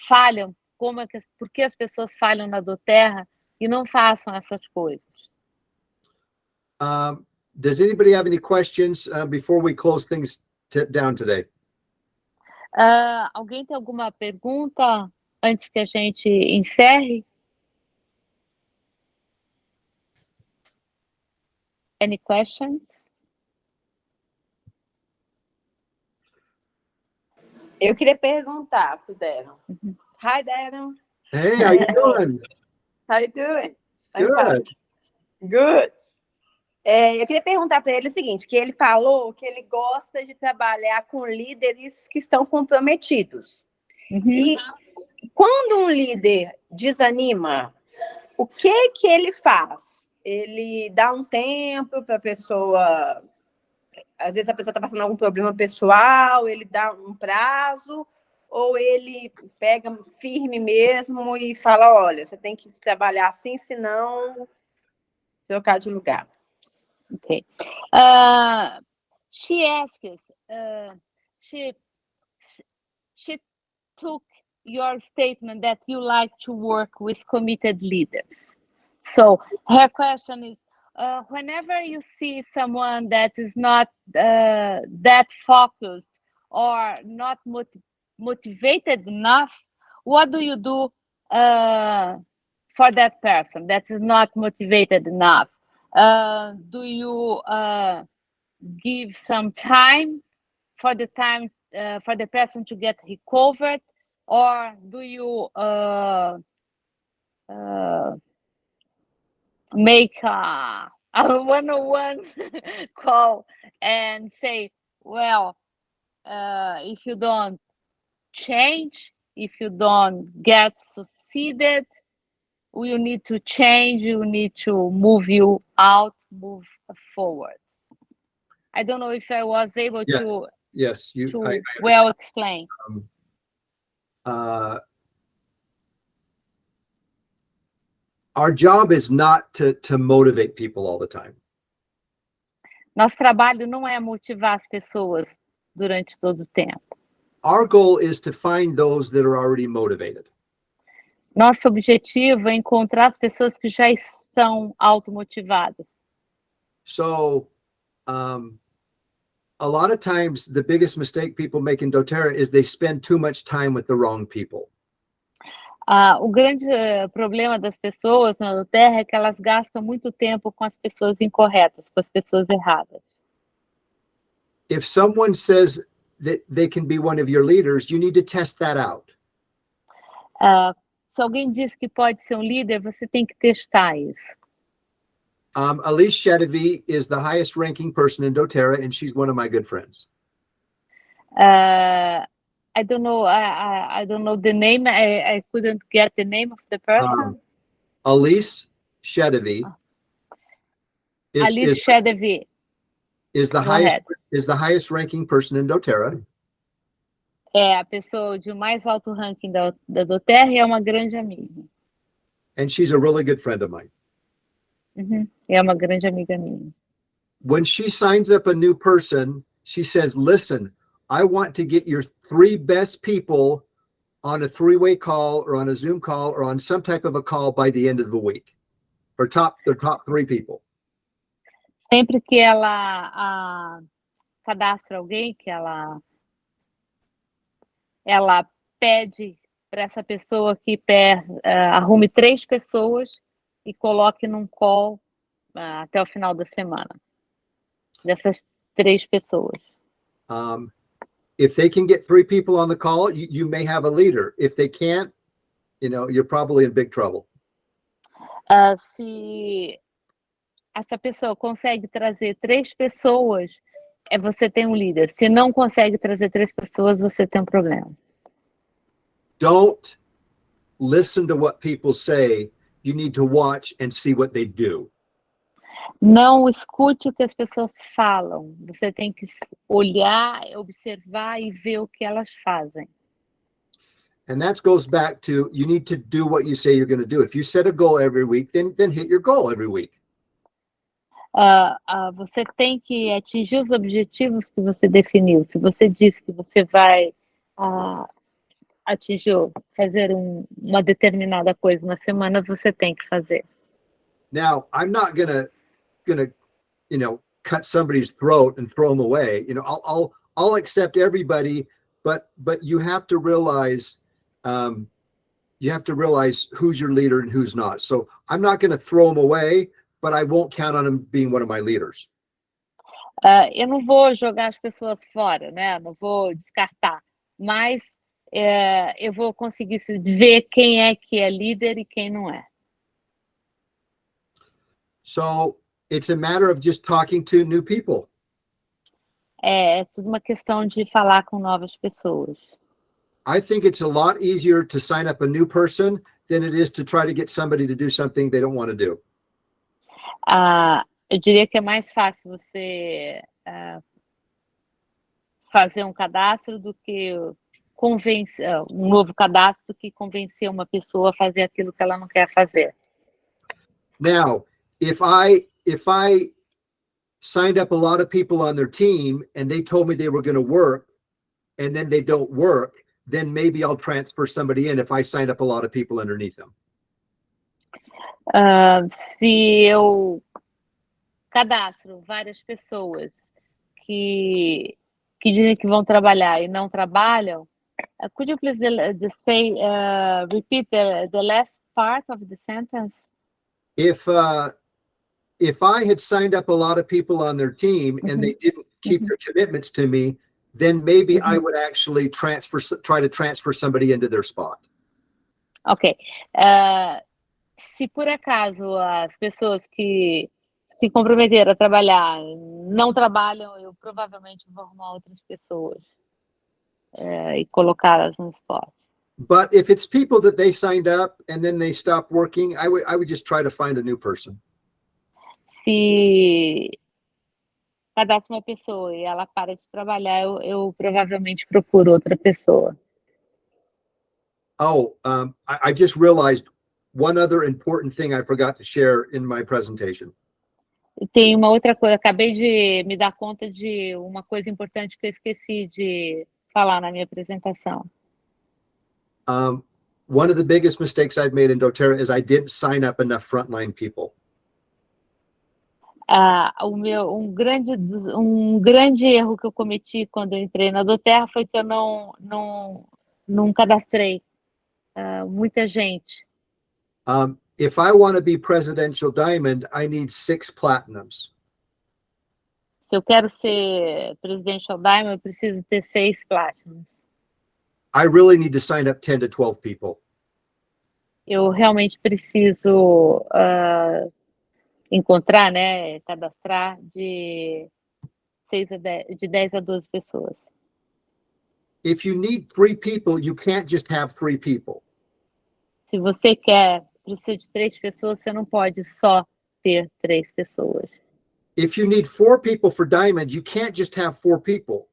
Speaker 2: falham, por que as pessoas falham na Doterra e não façam essas coisas.
Speaker 1: Does anybody have any questions before we close things down today?
Speaker 2: Alguém tem alguma pergunta antes que a gente encerre? Any questions?
Speaker 3: Eu queria perguntar pro Daren. Hi, Daren.
Speaker 1: Hey, how you doing?
Speaker 3: How you doing? I'm
Speaker 1: Good.
Speaker 3: fine. Good. Eu queria perguntar para ele o seguinte, que ele falou que ele gosta de trabalhar com líderes que estão comprometidos. E quando um líder desanima, o que ele faz? Ele dá um tempo para a pessoa... Às vezes a pessoa está passando algum problema pessoal, ele dá um prazo, ou ele pega firme mesmo e fala, olha, você tem que trabalhar assim, senão trocar de lugar.
Speaker 2: Okay. She asks, she took your statement that you like to work with committed leaders. So her question is, whenever you see someone that is not that focused or not motivated enough, what do you do for that person that is not motivated enough? Do you give some time for the person to get recovered, or do you make a one-on-one call and say, well, if you don't change, if you don't get succeeded, you need to change, you need to move you out, move forward. I don't know if I was able to well explain.
Speaker 1: Our job is not to motivate people all the time.
Speaker 2: Nosso trabalho não é motivar as pessoas durante todo o tempo.
Speaker 1: Our goal is to find those that are already motivated.
Speaker 2: Nosso objetivo é encontrar as pessoas que já são automotivadas.
Speaker 1: So, a lot of times the biggest mistake people make in Doterra is they spend too much time with the wrong people.
Speaker 2: O grande problema das pessoas na Doterra é que elas gastam muito tempo com as pessoas incorretas, com as pessoas erradas.
Speaker 1: If someone says that they can be one of your leaders, you need to test that out.
Speaker 2: Se alguém diz que pode ser um líder, você tem que testar isso.
Speaker 1: Elise Chedevi is the highest ranking person in Doterra, and she's one of my good friends.
Speaker 2: I don't know. I don't know the name. I couldn't get the name of the person.
Speaker 1: Elise Chedevi.
Speaker 2: Elise Chedevi
Speaker 1: is the highest ranking person in Doterra.
Speaker 2: É a pessoa de mais alto ranking da Doterra e é uma grande amiga.
Speaker 1: And she's a really good friend of mine.
Speaker 2: É uma grande amiga minha.
Speaker 1: When she signs up a new person, she says, listen, I want to get your 3 best people on a 3-way call or on a Zoom call or on some type of a call by the end of the week. Or the top 3 people.
Speaker 2: Sempre que ela cadastra alguém, que ela pede para essa pessoa que arrume 3 pessoas e coloque num call até o final da semana. Dessas 3 pessoas.
Speaker 1: If they can get 3 people on the call, you may have a leader. If they can't, you're probably in big trouble.
Speaker 2: Se essa pessoa consegue trazer 3 pessoas, você tem um líder. Se não consegue trazer 3 pessoas, você tem um problema.
Speaker 1: Don't listen to what people say. You need to watch and see what they do.
Speaker 2: Não escute o que as pessoas falam. Você tem que olhar, observar e ver o que elas fazem.
Speaker 1: And that goes back to, you need to do what you say you're going to do. If you set a goal every week, then hit your goal every week.
Speaker 2: você tem que atingir os objetivos que você definiu. Se você disse que você vai atingir, fazer uma determinada coisa uma semana, você tem que fazer.
Speaker 1: Now, I'm not gonna cut somebody's throat and throw them away. I'll accept everybody, but you have to realize who's your leader and who's not. So I'm not going to throw them away, but I won't count on them being one of my leaders.
Speaker 2: Eu não vou jogar as pessoas fora, né? Não vou descartar, mas eu vou conseguir ver quem é que é líder e quem não é.
Speaker 1: So it's a matter of just talking to new people.
Speaker 2: É tudo uma questão de falar com novas pessoas.
Speaker 1: I think it's a lot easier to sign up a new person than it is to try to get somebody to do something they don't want to do.
Speaker 2: Eu diria que é mais fácil você fazer um cadastro do que convencer um novo cadastro do que convencer uma pessoa a fazer aquilo que ela não quer fazer.
Speaker 1: Now, if I signed up a lot of people on their team and they told me they were going to work and then they don't work, then maybe I'll transfer somebody in if I signed up a lot of people underneath them.
Speaker 2: Se eu cadastro várias pessoas que dizem que vão trabalhar e não trabalham, could you please repeat the last part of the sentence?
Speaker 1: If I had signed up a lot of people on their team and they didn't keep their commitments to me, then maybe I would actually try to transfer somebody into their spot.
Speaker 2: Ok. Se por acaso as pessoas que se comprometeram a trabalhar não trabalham, eu provavelmente vou arrumar outras pessoas e colocá-las no spot.
Speaker 1: But if it's people that they signed up and then they stop working, I would just try to find a new person.
Speaker 2: Se cadastra uma pessoa e ela para de trabalhar, eu provavelmente procuro outra pessoa.
Speaker 1: I just realized one other important thing I forgot to share in my presentation.
Speaker 2: Tem uma outra coisa, acabei de me dar conta de uma coisa importante que eu esqueci de falar na minha apresentação.
Speaker 1: One of the biggest mistakes I've made in Doterra is I didn't sign up enough frontline people. Um grande erro que eu cometi quando eu entrei na Doterra foi que eu não cadastrei muita gente. If I want to be Presidential Diamond, I need 6 platinums.
Speaker 2: Se eu quero ser Presidential Diamond, eu preciso ter 6 platinums.
Speaker 1: I really need to sign up 10 to 12 people.
Speaker 2: Eu realmente preciso encontrar, né, cadastrar de 10 a 12 pessoas.
Speaker 1: If you need 3 people, you can't just have 3 people.
Speaker 2: Se você precisa de 3 pessoas, você não pode só ter 3 pessoas.
Speaker 1: If you need 4 people for Diamond, you can't just have 4 people.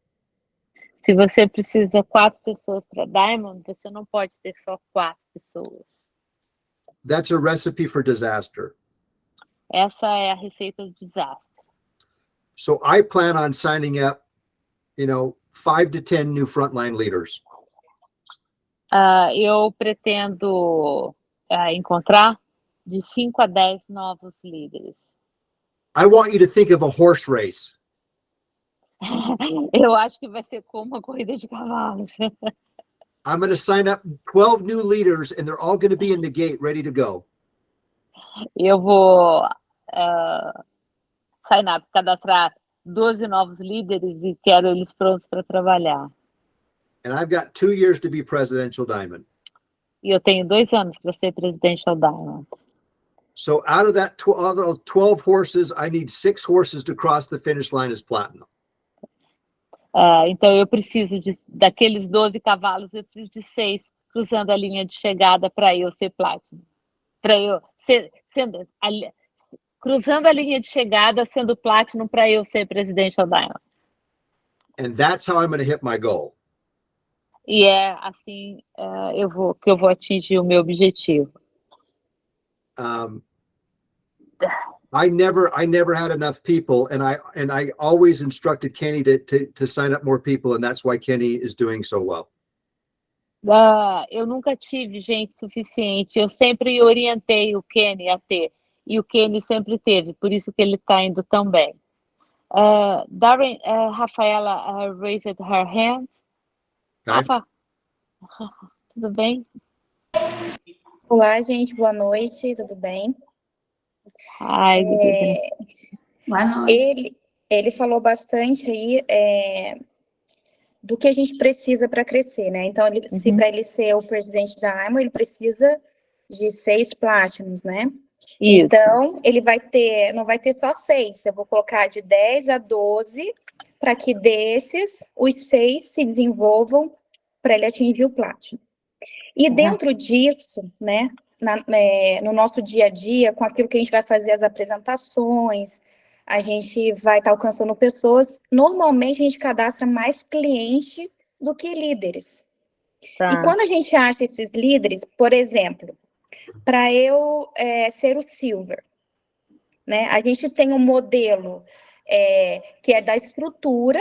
Speaker 2: Se você precisa 4 pessoas para Diamond, você não pode ter só 4 pessoas.
Speaker 1: That's a recipe for disaster.
Speaker 2: Essa é a receita do desastre.
Speaker 1: So I plan on signing up, 5 to 10 new frontline leaders.
Speaker 2: Eu pretendo encontrar de 5 a 10 novos líderes.
Speaker 1: I want you to think of a horse race.
Speaker 2: Eu acho que vai ser como uma corrida de cavalos.
Speaker 1: I'm going to sign up 12 new leaders and they're all going to be in the gate ready to go.
Speaker 2: Eu vou cadastrar 12 novos líderes e quero eles prontos para trabalhar.
Speaker 1: And I've got 2 years to be Presidential Diamond.
Speaker 2: E eu tenho 2 anos para ser Presidential Diamond.
Speaker 1: So out of that 12 horses, I need 6 horses to cross the finish line as platinum.
Speaker 2: Então eu preciso daqueles 12 cavalos, eu preciso de 6 cruzando a linha de chegada para eu ser platinum. Para eu cruzando a linha de chegada, sendo platinum, para eu ser Presidential Diamond.
Speaker 1: And that's how I'm going to hit my goal.
Speaker 2: E é assim que eu vou atingir o meu objetivo.
Speaker 1: I never had enough people, and I always instructed Kenny to sign up more people, and that's why Kenny is doing so well.
Speaker 2: Eu nunca tive gente suficiente. Eu sempre orientei o Kenny a ter, e o Kenny sempre teve, por isso que ele está indo tão bem. Daren, Rafaela raised her hand.
Speaker 1: Okay.
Speaker 2: Rafa, tudo bem?
Speaker 4: Olá, gente, boa noite, tudo bem?
Speaker 2: Ai, good evening.
Speaker 3: Boa noite.
Speaker 4: Ele falou bastante aí do que a gente precisa para crescer, né? Então, se para ele ser o presidente da Aimo, ele precisa de 6 Platinums, né?
Speaker 2: Isso.
Speaker 4: Então, ele não vai ter só 6, eu vou colocar de 10 a 12, para que desses, os 6 se desenvolvam para ele atingir o Platinum. E dentro disso, né, no nosso dia a dia, com aquilo que a gente vai fazer as apresentações, a gente vai estar alcançando pessoas. Normalmente, a gente cadastra mais cliente do que líderes.
Speaker 2: Tá.
Speaker 4: E quando a gente acha esses líderes, por exemplo, para eu ser o Silver, né, a gente tem um modelo que é da estrutura,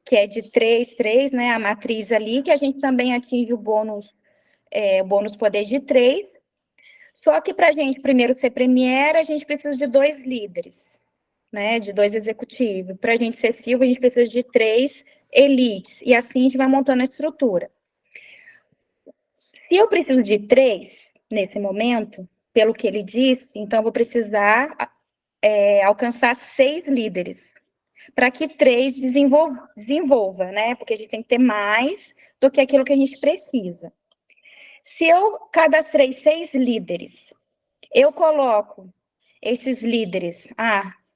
Speaker 4: que é de 3, né, a matriz ali, que a gente também atinge o bônus poder de 3. Só que para a gente primeiro ser Premier, a gente precisa de 2 líderes, né, de 2 executivos. Para a gente ser Silver, a gente precisa de 3 elites, e assim a gente vai montando a estrutura. Se eu preciso de 3, nesse momento, pelo que ele disse, então eu vou precisar alcançar 6 líderes, para que 3 desenvolva, né, porque a gente tem que ter mais do que aquilo que a gente precisa. Se eu cadastrei 6 líderes, eu coloco esses líderes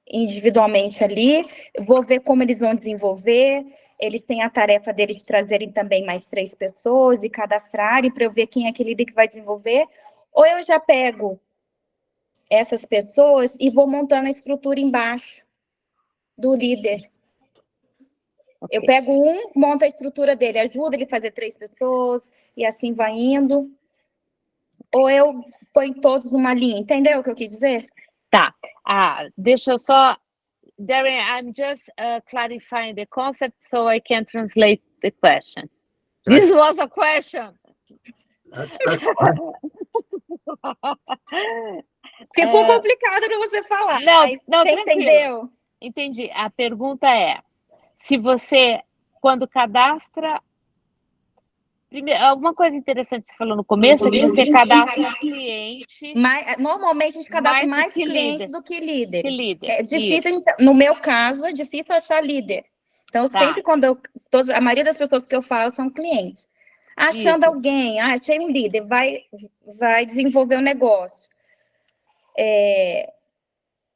Speaker 4: individualmente ali, vou ver como eles vão desenvolver, eles têm a tarefa deles de trazerem também mais 3 pessoas e cadastrarem para eu ver quem é aquele líder que vai desenvolver, ou eu já pego essas pessoas e vou montando a estrutura embaixo do líder. Okay. Eu pego monto a estrutura dele, ajuda ele a fazer 3 pessoas, e assim vai indo. Ou eu ponho todos numa linha, entendeu o que eu quis dizer?
Speaker 2: Tá. Deixa eu só... Daren, I'm just clarifying the concept so I can translate the question.
Speaker 1: Okay.
Speaker 2: This was a question.
Speaker 1: That's fine.
Speaker 4: Ficou complicado para você falar,
Speaker 2: não,
Speaker 4: você
Speaker 2: tranquilo.
Speaker 4: Entendeu?
Speaker 2: Entendi. A pergunta é, se você, quando cadastra... Primeiro, alguma coisa interessante que você falou no começo é que você cadastra cliente...
Speaker 4: Normalmente a gente cadastra mais clientes do que líderes.
Speaker 2: Que líder.
Speaker 4: É difícil, no meu caso, é difícil achar líder. Então, sempre quando a maioria das pessoas que eu falo são clientes. Achando alguém, achei um líder, vai desenvolver um negócio.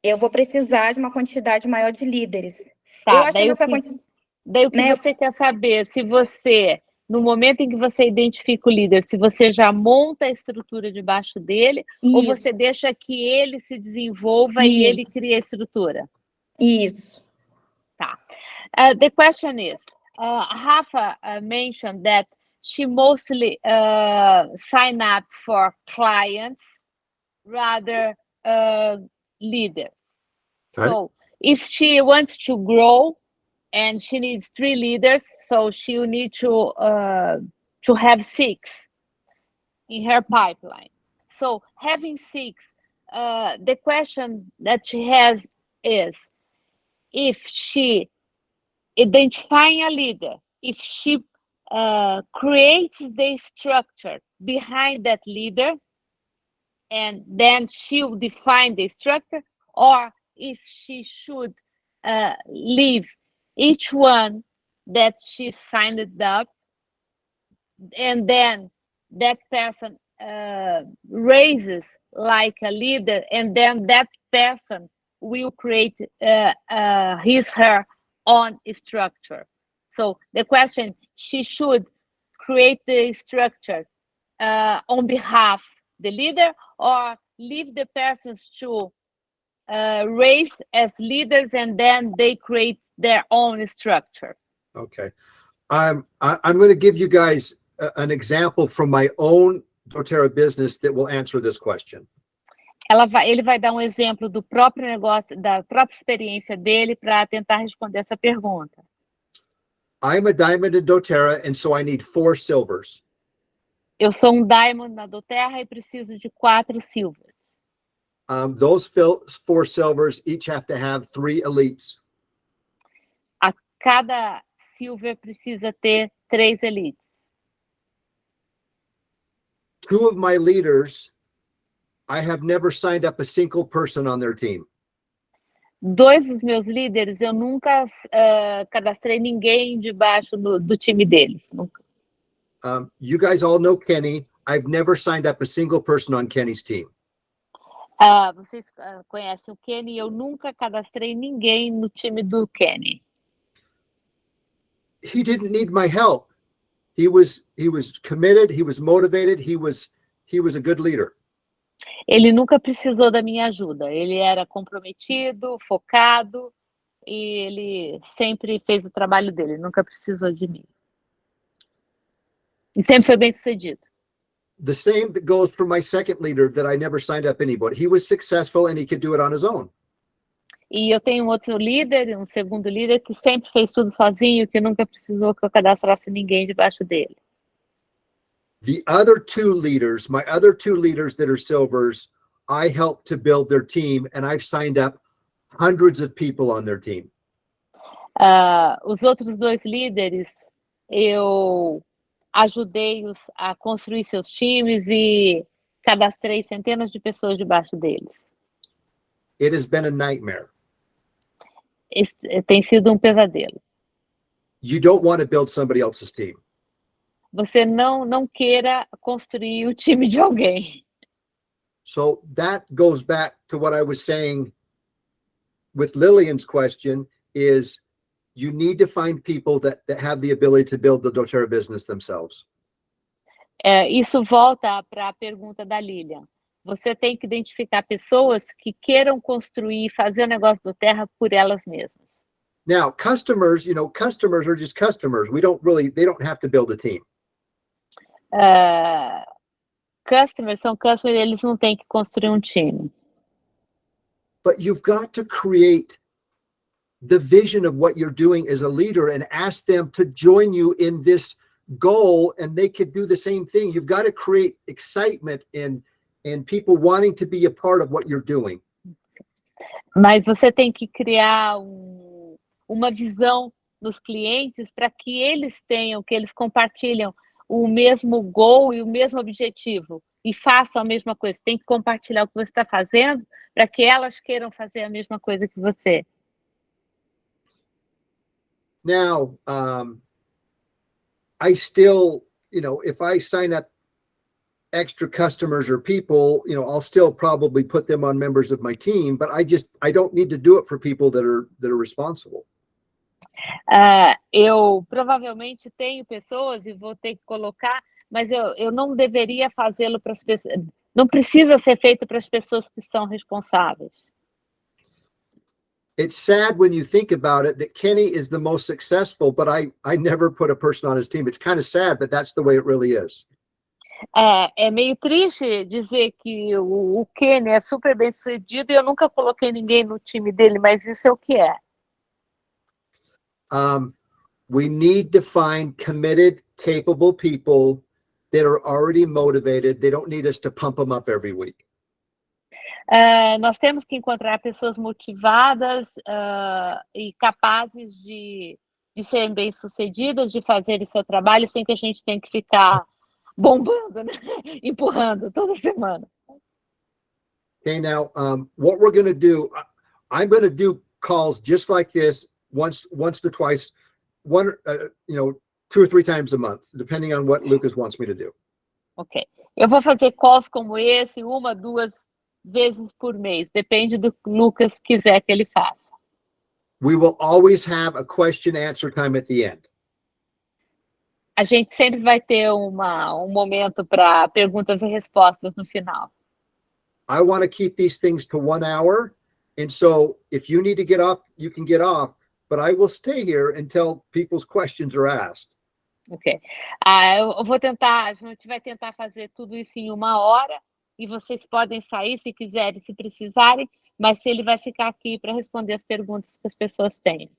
Speaker 4: Eu vou precisar de uma quantidade maior de líderes.
Speaker 2: Tá,
Speaker 4: eu acho
Speaker 2: daí o que você quer saber, se você... No momento em que você identifica o líder, se você já monta a estrutura debaixo dele, ou você deixa que ele se desenvolva e ele cria a estrutura?
Speaker 4: Isso.
Speaker 2: Tá. The question is, Rafa mentioned that she mostly sign up for clients rather leaders.
Speaker 1: Okay.
Speaker 2: So if she wants to grow, and she needs 3 leaders, so she will need to have 6 in her pipeline. So having 6, the question that she has is, if she identifying a leader, if she creates the structure behind that leader, and then she will define the structure, or if she should leave each one that she signed up, and then that person raises like a leader, and then that person will create her own structure. So the question, she should create the structure on behalf of the leader, or leave the persons to raise as leaders, and then they create their own structure.
Speaker 1: Okay. I'm going to give you guys an example from my own Doterra business that will answer this question.
Speaker 2: Ele vai dar um exemplo do próprio negócio, da própria experiência dele para tentar responder essa pergunta.
Speaker 1: I'm a diamond in Doterra, and so I need 4 silvers.
Speaker 2: Eu sou um diamond na Doterra e preciso de 4 silvers.
Speaker 1: Those 4 silvers each have to have 3 elites.
Speaker 2: Cada silver precisa ter 3 elites.
Speaker 1: 2 of my leaders, I have never signed up a single person on their team.
Speaker 2: 2 dos meus líderes, eu nunca cadastrei ninguém debaixo do time deles. Nunca.
Speaker 1: You guys all know Kenny. I've never signed up a single person on Kenny's team.
Speaker 2: Vocês conhecem o Kenny, eu nunca cadastrei ninguém no time do Kenny.
Speaker 1: He didn't need my help. He was committed, he was motivated, he was a good leader.
Speaker 2: Ele nunca precisou da minha ajuda. Ele era comprometido, focado, e ele sempre fez o trabalho dele, nunca precisou de mim. E sempre foi bem-sucedido.
Speaker 1: The same that goes for my second leader that I never signed up anybody. He was successful and he could do it on his own.
Speaker 2: E eu tenho um outro líder, um segundo líder, que sempre fez tudo sozinho, que nunca precisou que eu cadastrasse ninguém debaixo dele.
Speaker 1: The other 2 leaders, my other 2 leaders that are silvers, I helped to build their team, and I've signed up hundreds of people on their team.
Speaker 2: Os outros 2 líderes, eu ajudei-os a construir seus times e cadastrei centenas de pessoas debaixo deles.
Speaker 1: It has been a nightmare.
Speaker 2: Tem sido um pesadelo.
Speaker 1: You don't want to build somebody else's team.
Speaker 2: Você não queira construir o time de alguém.
Speaker 1: So that goes back to what I was saying with Lillian's question is you need to find people that have the ability to build the Doterra business themselves.
Speaker 2: Isso volta para a pergunta da Lilian. Você tem que identificar pessoas que queiram construir e fazer o negócio do Terra por elas mesmas.
Speaker 1: Now, customers are just customers. They don't have to build a team.
Speaker 2: Customers são customers, eles não têm que construir um time.
Speaker 1: But you've got to create the vision of what you're doing as a leader and ask them to join you in this goal, and they could do the same thing. You've got to create excitement and people wanting to be a part of what you're doing.
Speaker 2: Mas você tem que criar uma visão nos clientes para que eles compartilham o mesmo goal e o mesmo objetivo e façam a mesma coisa. Tem que compartilhar o que você está fazendo para que elas queiram fazer a mesma coisa que você.
Speaker 1: Now, I still, if I sign up extra customers or people, I'll still probably put them on members of my team, but I don't need to do it for people that are responsible.
Speaker 2: Eu provavelmente tenho pessoas e vou ter que colocar, mas eu não deveria fazê-lo para as pessoas. Não precisa ser feito para as pessoas que são responsáveis.
Speaker 1: It's sad when you think about it that Kenny is the most successful, but I never put a person on his team. It's kind of sad, but that's the way it really is.
Speaker 2: É meio triste dizer que o Kenny é super bem sucedido e eu nunca coloquei ninguém no time dele, mas isso é o que é.
Speaker 1: We need to find committed, capable people that are already motivated. They don't need us to pump them up every week.
Speaker 2: Nós temos que encontrar pessoas motivadas e capazes de serem bem-sucedidas, de fazerem seu trabalho, sem que a gente tenha que ficar bombando, né? Empurrando toda semana.
Speaker 1: Okay, now, what we're going to do, I'm going to do calls just like this once to twice, 2 or 3 times a month, depending on what Lucas wants me to do.
Speaker 2: Ok. Eu vou fazer calls como esse 1, 2 vezes por mês, depende do que o Lucas quiser que ele faça.
Speaker 1: We will always have a question answer time at the end.
Speaker 2: A gente sempre vai ter um momento para perguntas e respostas no final.
Speaker 1: I want to keep these things to 1 hour, and so if you need to get off, you can get off, but I will stay here until people's questions are asked.
Speaker 2: Ok. A gente vai tentar fazer tudo isso em 1 hora, e vocês podem sair se quiserem, se precisarem, mas ele vai ficar aqui para responder as perguntas que as pessoas têm.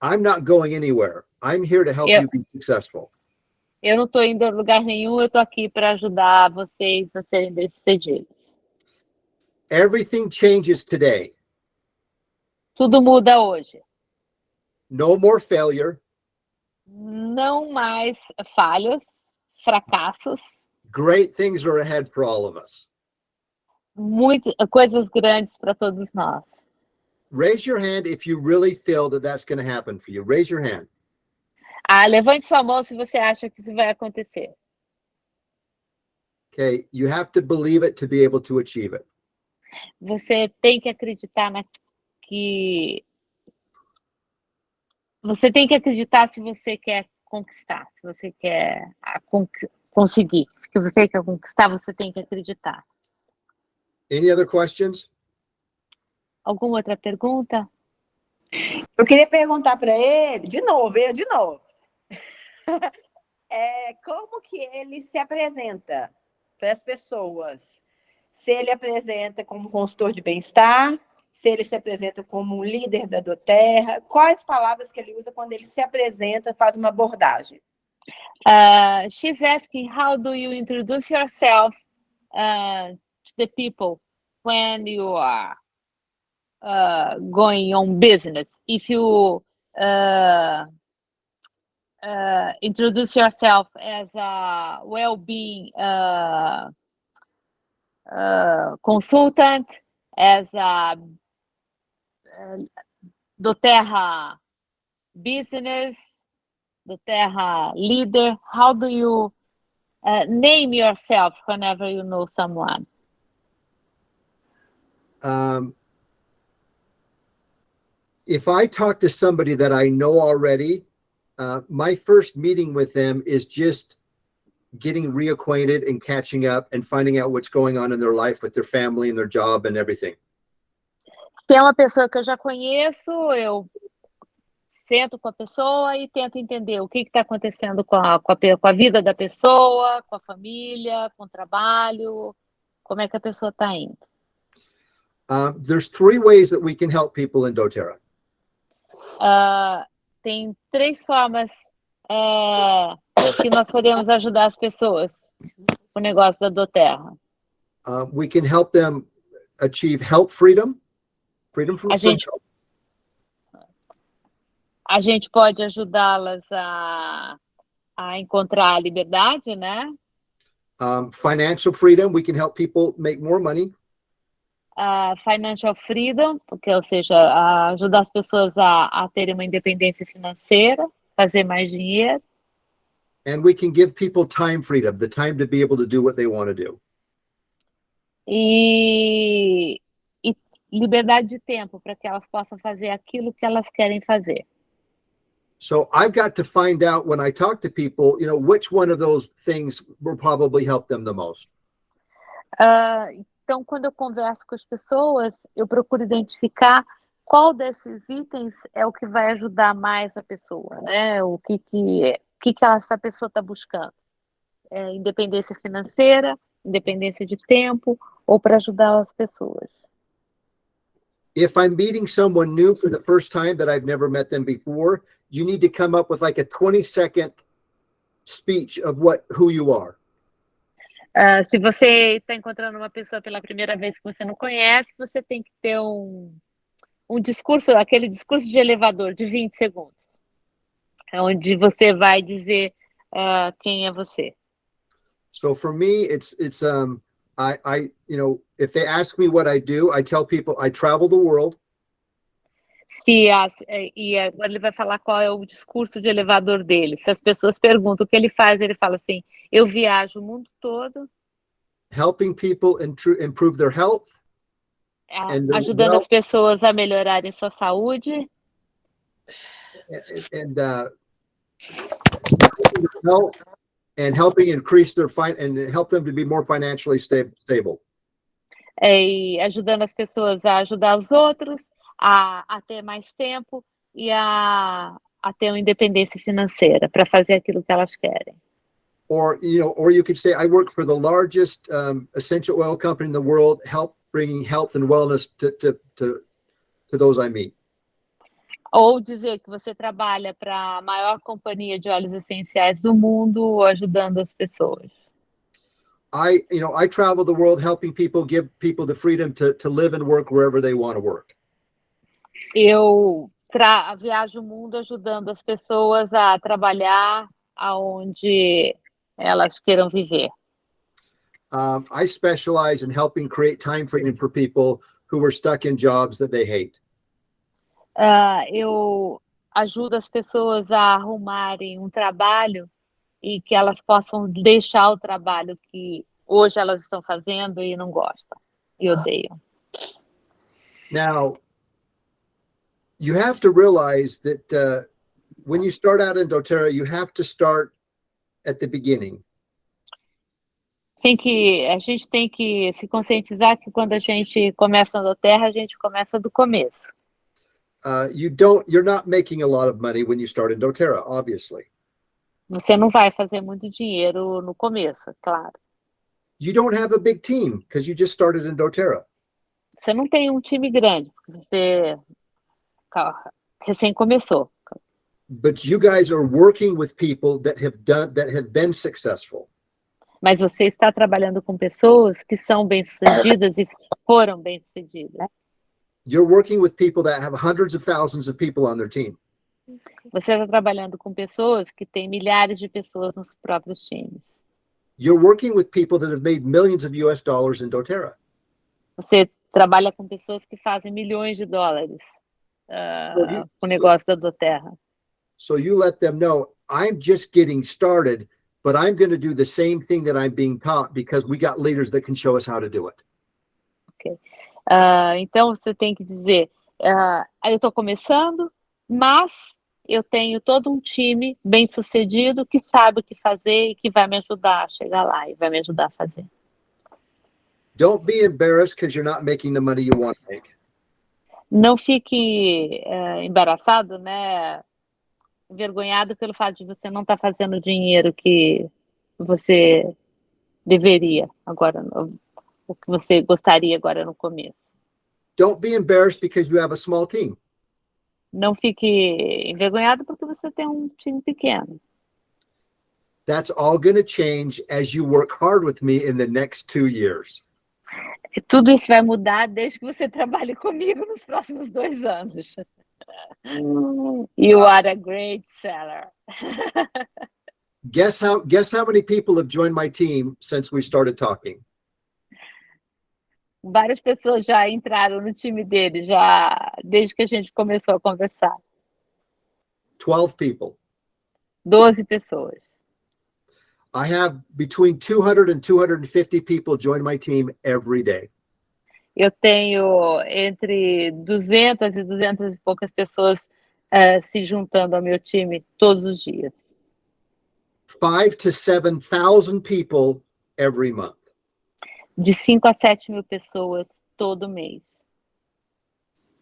Speaker 1: I'm not going anywhere. I'm here to help you be successful.
Speaker 2: Eu não estou indo a lugar nenhum, eu estou aqui para ajudar vocês a serem bem-sucedidos.
Speaker 1: Everything changes today.
Speaker 2: Tudo muda hoje.
Speaker 1: No more failure.
Speaker 2: Não mais falhas, fracassos.
Speaker 1: Great things are ahead for all of us.
Speaker 2: Muitas coisas grandes para todos nós.
Speaker 1: Raise your hand if you really feel that that's going to happen for you. Raise your hand.
Speaker 2: Levante sua mão se você acha que isso vai acontecer.
Speaker 1: Okay, you have to believe it to be able to achieve it.
Speaker 2: Você tem que acreditar Você tem que acreditar se você quer conquistar, se você quer conseguir. Se você quer conquistar, você tem que acreditar.
Speaker 1: Any other questions?
Speaker 2: Alguma outra pergunta?
Speaker 3: Eu queria perguntar para ele, de novo, como que ele se apresenta para as pessoas? Se ele apresenta como consultor de bem-estar, se ele se apresenta como um líder da Doterra, quais palavras que ele usa quando ele se apresenta, faz uma abordagem?
Speaker 2: She's asking, how do you introduce yourself to the people when you are going on business? If you introduce yourself as a well-being consultant, as a Doterra business, Doterra leader, how do you name yourself whenever you know someone?
Speaker 1: If I talk to somebody that I know already, my first meeting with them is just getting reacquainted and catching up and finding out what's going on in their life with their family and their job and everything.
Speaker 2: Se é uma pessoa que eu já conheço, eu sento com a pessoa e tento entender o que está acontecendo com a vida da pessoa, com a família, com o trabalho, como é que a pessoa está indo.
Speaker 1: There's 3 ways that we can help people in Doterra.
Speaker 2: Tem 3 formas que nós podemos ajudar as pessoas com o negócio da Doterra.
Speaker 1: We can help them achieve health freedom from health.
Speaker 2: A gente pode ajudá-las a encontrar a liberdade, né?
Speaker 1: Financial freedom, we can help people make more money.
Speaker 2: Financial freedom, porque, ou seja, ajudar as pessoas a terem uma independência financeira, fazer mais dinheiro.
Speaker 1: And we can give people time freedom, the time to be able to do what they want to do.
Speaker 2: E liberdade de tempo, para que elas possam fazer aquilo que elas querem fazer.
Speaker 1: So I've got to find out when I talk to people, which one of those things will probably help them the most.
Speaker 2: Então, quando eu converso com as pessoas, eu procuro identificar qual desses itens é o que vai ajudar mais a pessoa, né? O que essa pessoa está buscando. Independência financeira, independência de tempo, ou para ajudar as pessoas.
Speaker 1: If I'm meeting someone new for the first time that I've never met them before, you need to come up with like a 20-second speech of who you are.
Speaker 2: Se você está encontrando uma pessoa pela primeira vez que você não conhece, você tem que ter um discurso, aquele discurso de elevador de 20 segundos, onde você vai dizer quem é você.
Speaker 1: So for me, it's if they ask me what I do, I tell people I travel the world.
Speaker 2: Agora ele vai falar qual é o discurso de elevador dele. Se as pessoas perguntam o que ele faz, ele fala assim: eu viajo o mundo todo.
Speaker 1: Helping people improve their health.
Speaker 2: Ajudando as pessoas a melhorarem sua saúde.
Speaker 1: And helping increase their and help them to be more financially stable.
Speaker 2: E ajudando as pessoas a ajudar os outros, a ter mais tempo e a ter uma independência financeira para fazer aquilo que elas querem.
Speaker 1: Or, or you could say, I work for the largest essential oil company in the world, bringing health and wellness to those I meet.
Speaker 2: Ou dizer que você trabalha para a maior companhia de óleos essenciais do mundo, ajudando as pessoas.
Speaker 1: I travel the world helping people, give people the freedom to live and work wherever they want to work.
Speaker 2: Eu viajo o mundo ajudando as pessoas a trabalhar aonde elas queiram viver.
Speaker 1: I specialize in helping create time freedom for people who are stuck in jobs that they hate.
Speaker 2: Eu ajudo as pessoas a arrumarem um trabalho e que elas possam deixar o trabalho que hoje elas estão fazendo e não gostam e odeiam.
Speaker 1: Now, you have to realize that when you start out in Doterra, you have to start at the beginning.
Speaker 2: A gente tem que se conscientizar que quando a gente começa no Doterra, a gente começa do começo.
Speaker 1: You're not making a lot of money when you start in Doterra, obviously.
Speaker 2: Você não vai fazer muito dinheiro no começo, claro.
Speaker 1: You don't have a big team because you just started in Doterra.
Speaker 2: Você não tem um time grande, porque você recém começou.
Speaker 1: But you guys are working with people that have been successful.
Speaker 2: Mas você está trabalhando com pessoas que são bem-sucedidas e foram bem-sucedidas.
Speaker 1: You're working with people that have hundreds of thousands of people on their team.
Speaker 2: Você está trabalhando com pessoas que têm milhares de pessoas nos próprios times.
Speaker 1: You're working with people that have made millions of US dollars in Doterra.
Speaker 2: Você trabalha com pessoas que fazem milhões de dólares com o negócio da Doterra.
Speaker 1: So you let them know, I'm just getting started, but I'm going to do the same thing that I'm being taught because we got leaders that can show us how to do it.
Speaker 2: Okay. Então você tem que dizer, eu estou começando, mas eu tenho todo um time bem-sucedido que sabe o que fazer e que vai me ajudar a chegar lá e vai me ajudar a fazer.
Speaker 1: Don't be embarrassed because you're not making the money you want to make.
Speaker 2: Não fique embaraçado, né? Envergonhado pelo fato de você não estar fazendo o dinheiro que você deveria agora, o que você gostaria agora no começo.
Speaker 1: Don't be embarrassed because you have a small team.
Speaker 2: Não fique envergonhado porque você tem um time pequeno.
Speaker 1: That's all going to change as you work hard with me in the next 2 years.
Speaker 2: Tudo isso vai mudar desde que você trabalhe comigo nos próximos 2 anos. You are a great seller.
Speaker 1: Guess how many people have joined my team since we started talking?
Speaker 2: Várias pessoas já entraram no time dele, já desde que a gente começou a conversar.
Speaker 1: 12 people.
Speaker 2: 12 pessoas.
Speaker 1: I have between 200 and 250 people join my team every day.
Speaker 2: Eu tenho entre 200 e 200 e poucas pessoas se juntando ao meu time todos os dias.
Speaker 1: 5,000 to 7,000 people every month.
Speaker 2: De 5 a 7 mil pessoas todo mês.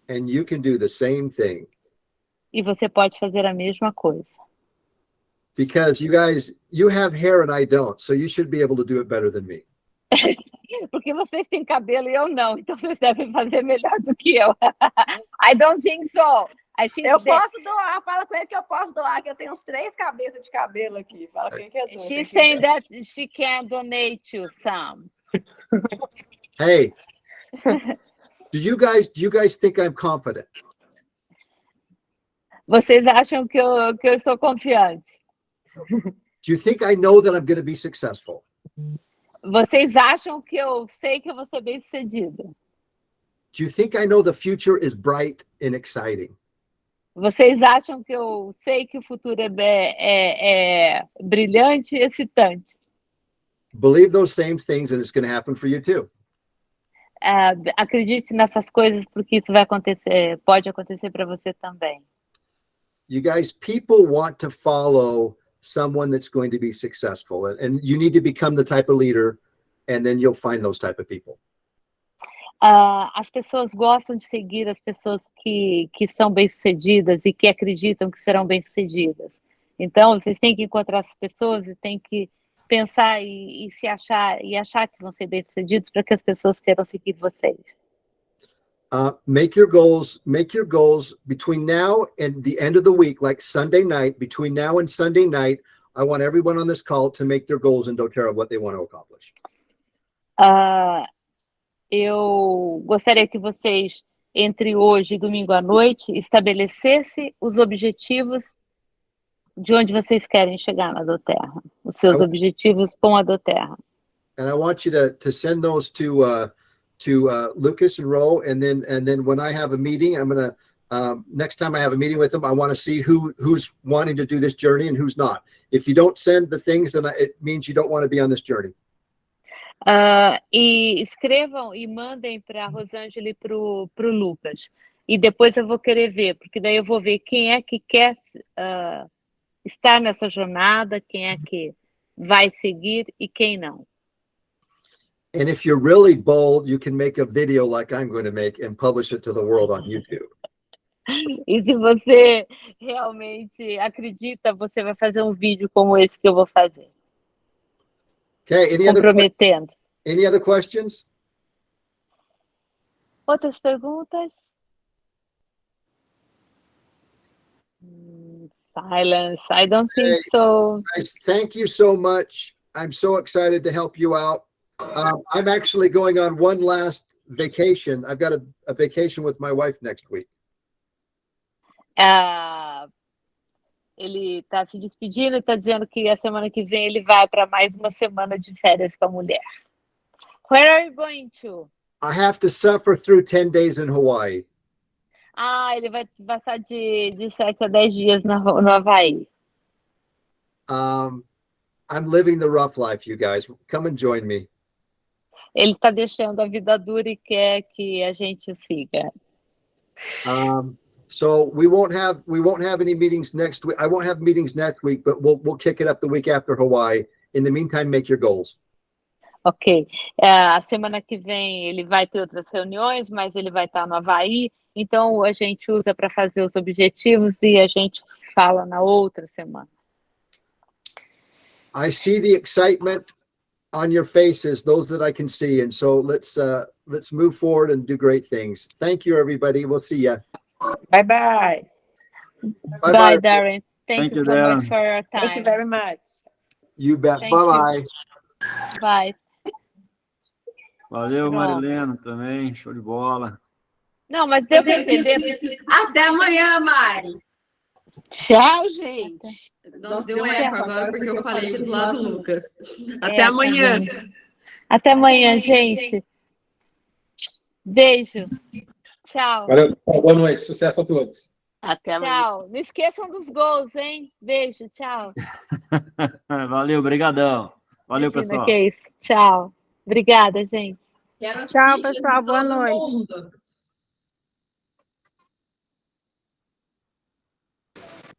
Speaker 1: And you can do the same thing.
Speaker 2: E você pode fazer a mesma coisa.
Speaker 1: Because you guys, you have hair and I don't, so you should be able to do it better than me.
Speaker 2: Porque vocês têm cabelo e eu não, então vocês devem fazer melhor do que eu. I don't think so.
Speaker 3: Eu posso doar, fala com ele que eu posso doar, que eu tenho uns 3 cabeças de cabelo aqui. Fala quem que é doar.
Speaker 2: She's saying that she can donate you some.
Speaker 1: Hey, do you guys think I'm confident?
Speaker 2: Vocês acham que eu sou confiante?
Speaker 1: Do you think I know that I'm going to be successful?
Speaker 2: Vocês acham que eu sei que eu vou ser bem-sucedida?
Speaker 1: Do you think I know the future is bright and exciting?
Speaker 2: Vocês acham que eu sei que o futuro é brilhante e excitante?
Speaker 1: Believe those same things and it's going to happen for you too.
Speaker 2: Acredite nessas coisas porque isso vai acontecer, pode acontecer para você também.
Speaker 1: You guys, people want to follow someone that's going to be successful, and you need to become the type of leader, and then you'll find those type of people.
Speaker 2: As pessoas gostam de seguir as pessoas que são bem-sucedidas e que acreditam que serão bem-sucedidas. Então, vocês têm que encontrar as pessoas e têm que pensar e se achar e achar que vão ser bem-sucedidos para que as pessoas queiram seguir vocês?
Speaker 1: Make your goals between now and the end of the week, like Sunday night. Between now and Sunday night, I want everyone on this call to make their goals in doTERRA, what they want to accomplish.
Speaker 2: Eu gostaria que vocês, entre hoje e domingo à noite, estabelecessem os objetivos de onde vocês querem chegar na doTERRA, os seus objetivos com a doTERRA.
Speaker 1: And I want you to send those to Lucas and Ro, and then when I have a meeting, I'm gonna next time I have a meeting with them, I want to see who's wanting to do this journey and who's not. If you don't send the things, then it means you don't want to be on this journey.
Speaker 2: E escrevam e mandem para a Rosângela e para o Lucas. E depois eu vou querer ver, porque daí eu vou ver quem é que quer estar nessa jornada, quem é que vai seguir e quem não.
Speaker 1: And if you're really bold, you can make a video like I'm going to make and publish it to the world on YouTube.
Speaker 2: E se você realmente acredita, você vai fazer um vídeo como esse que eu vou fazer.
Speaker 1: Okay,
Speaker 2: Comprometendo.
Speaker 1: Any other questions?
Speaker 2: Outras perguntas? Silence. I don't think so.
Speaker 1: Guys, thank you so much. I'm so excited to help you out. I'm actually going on one last vacation. I've got a vacation with my wife next week.
Speaker 2: Ele está se despedindo e está dizendo que a semana que vem ele vai para mais uma semana de férias com a mulher. Where are you going to?
Speaker 1: I have to suffer through 10 days in Hawaii.
Speaker 2: Ele vai passar de 7 a 10 dias no Havaí.
Speaker 1: I'm living the rough life, you guys. Come and join me.
Speaker 2: Ele está deixando a vida dura e quer que a gente siga.
Speaker 1: So we won't have any meetings next week. I won't have meetings next week, but we'll kick it up the week after Hawaii. In the meantime, make your goals.
Speaker 2: Ok. A semana que vem ele vai ter outras reuniões, mas ele vai estar no Havaí. Então a gente usa para fazer os objetivos e a gente fala na outra semana.
Speaker 1: I see the excitement on your faces, those that I can see, and so let's move forward and do great things. Thank you, everybody. We'll see you.
Speaker 3: Bye bye.
Speaker 2: Bye, Daren. Thank you so
Speaker 5: Daren.
Speaker 2: much for your time.
Speaker 3: Thank you very much.
Speaker 1: You bet.
Speaker 2: Thank
Speaker 1: Bye-bye.
Speaker 2: Bye.
Speaker 5: Valeu,
Speaker 2: Pronto.
Speaker 5: Marilena, também. Show de bola.
Speaker 2: Não, mas deu para entender.
Speaker 6: Até amanhã, Mari.
Speaker 7: Tchau, gente.
Speaker 6: Nossa, deu eco agora porque eu falei aqui do lado do Lucas. Até
Speaker 2: É,
Speaker 6: amanhã.
Speaker 2: Até amanhã, gente. Beijo. Tchau.
Speaker 8: Valeu, boa noite, sucesso a todos.
Speaker 7: Até amanhã.
Speaker 2: Tchau. Não esqueçam dos gols, hein? Beijo, tchau.
Speaker 5: Valeu, brigadão. Valeu,
Speaker 2: Imagina,
Speaker 5: pessoal.
Speaker 2: que é isso. Tchau. Obrigada, gente.
Speaker 6: Quero as
Speaker 9: Tchau,
Speaker 6: fichas
Speaker 9: pessoal,
Speaker 6: de
Speaker 9: boa
Speaker 6: todo
Speaker 9: noite.
Speaker 6: mundo.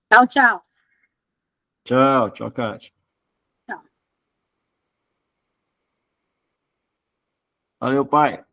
Speaker 9: Tchau, tchau.
Speaker 5: Tchau, tchau, Kátia.
Speaker 9: Tchau.
Speaker 5: Valeu, pai.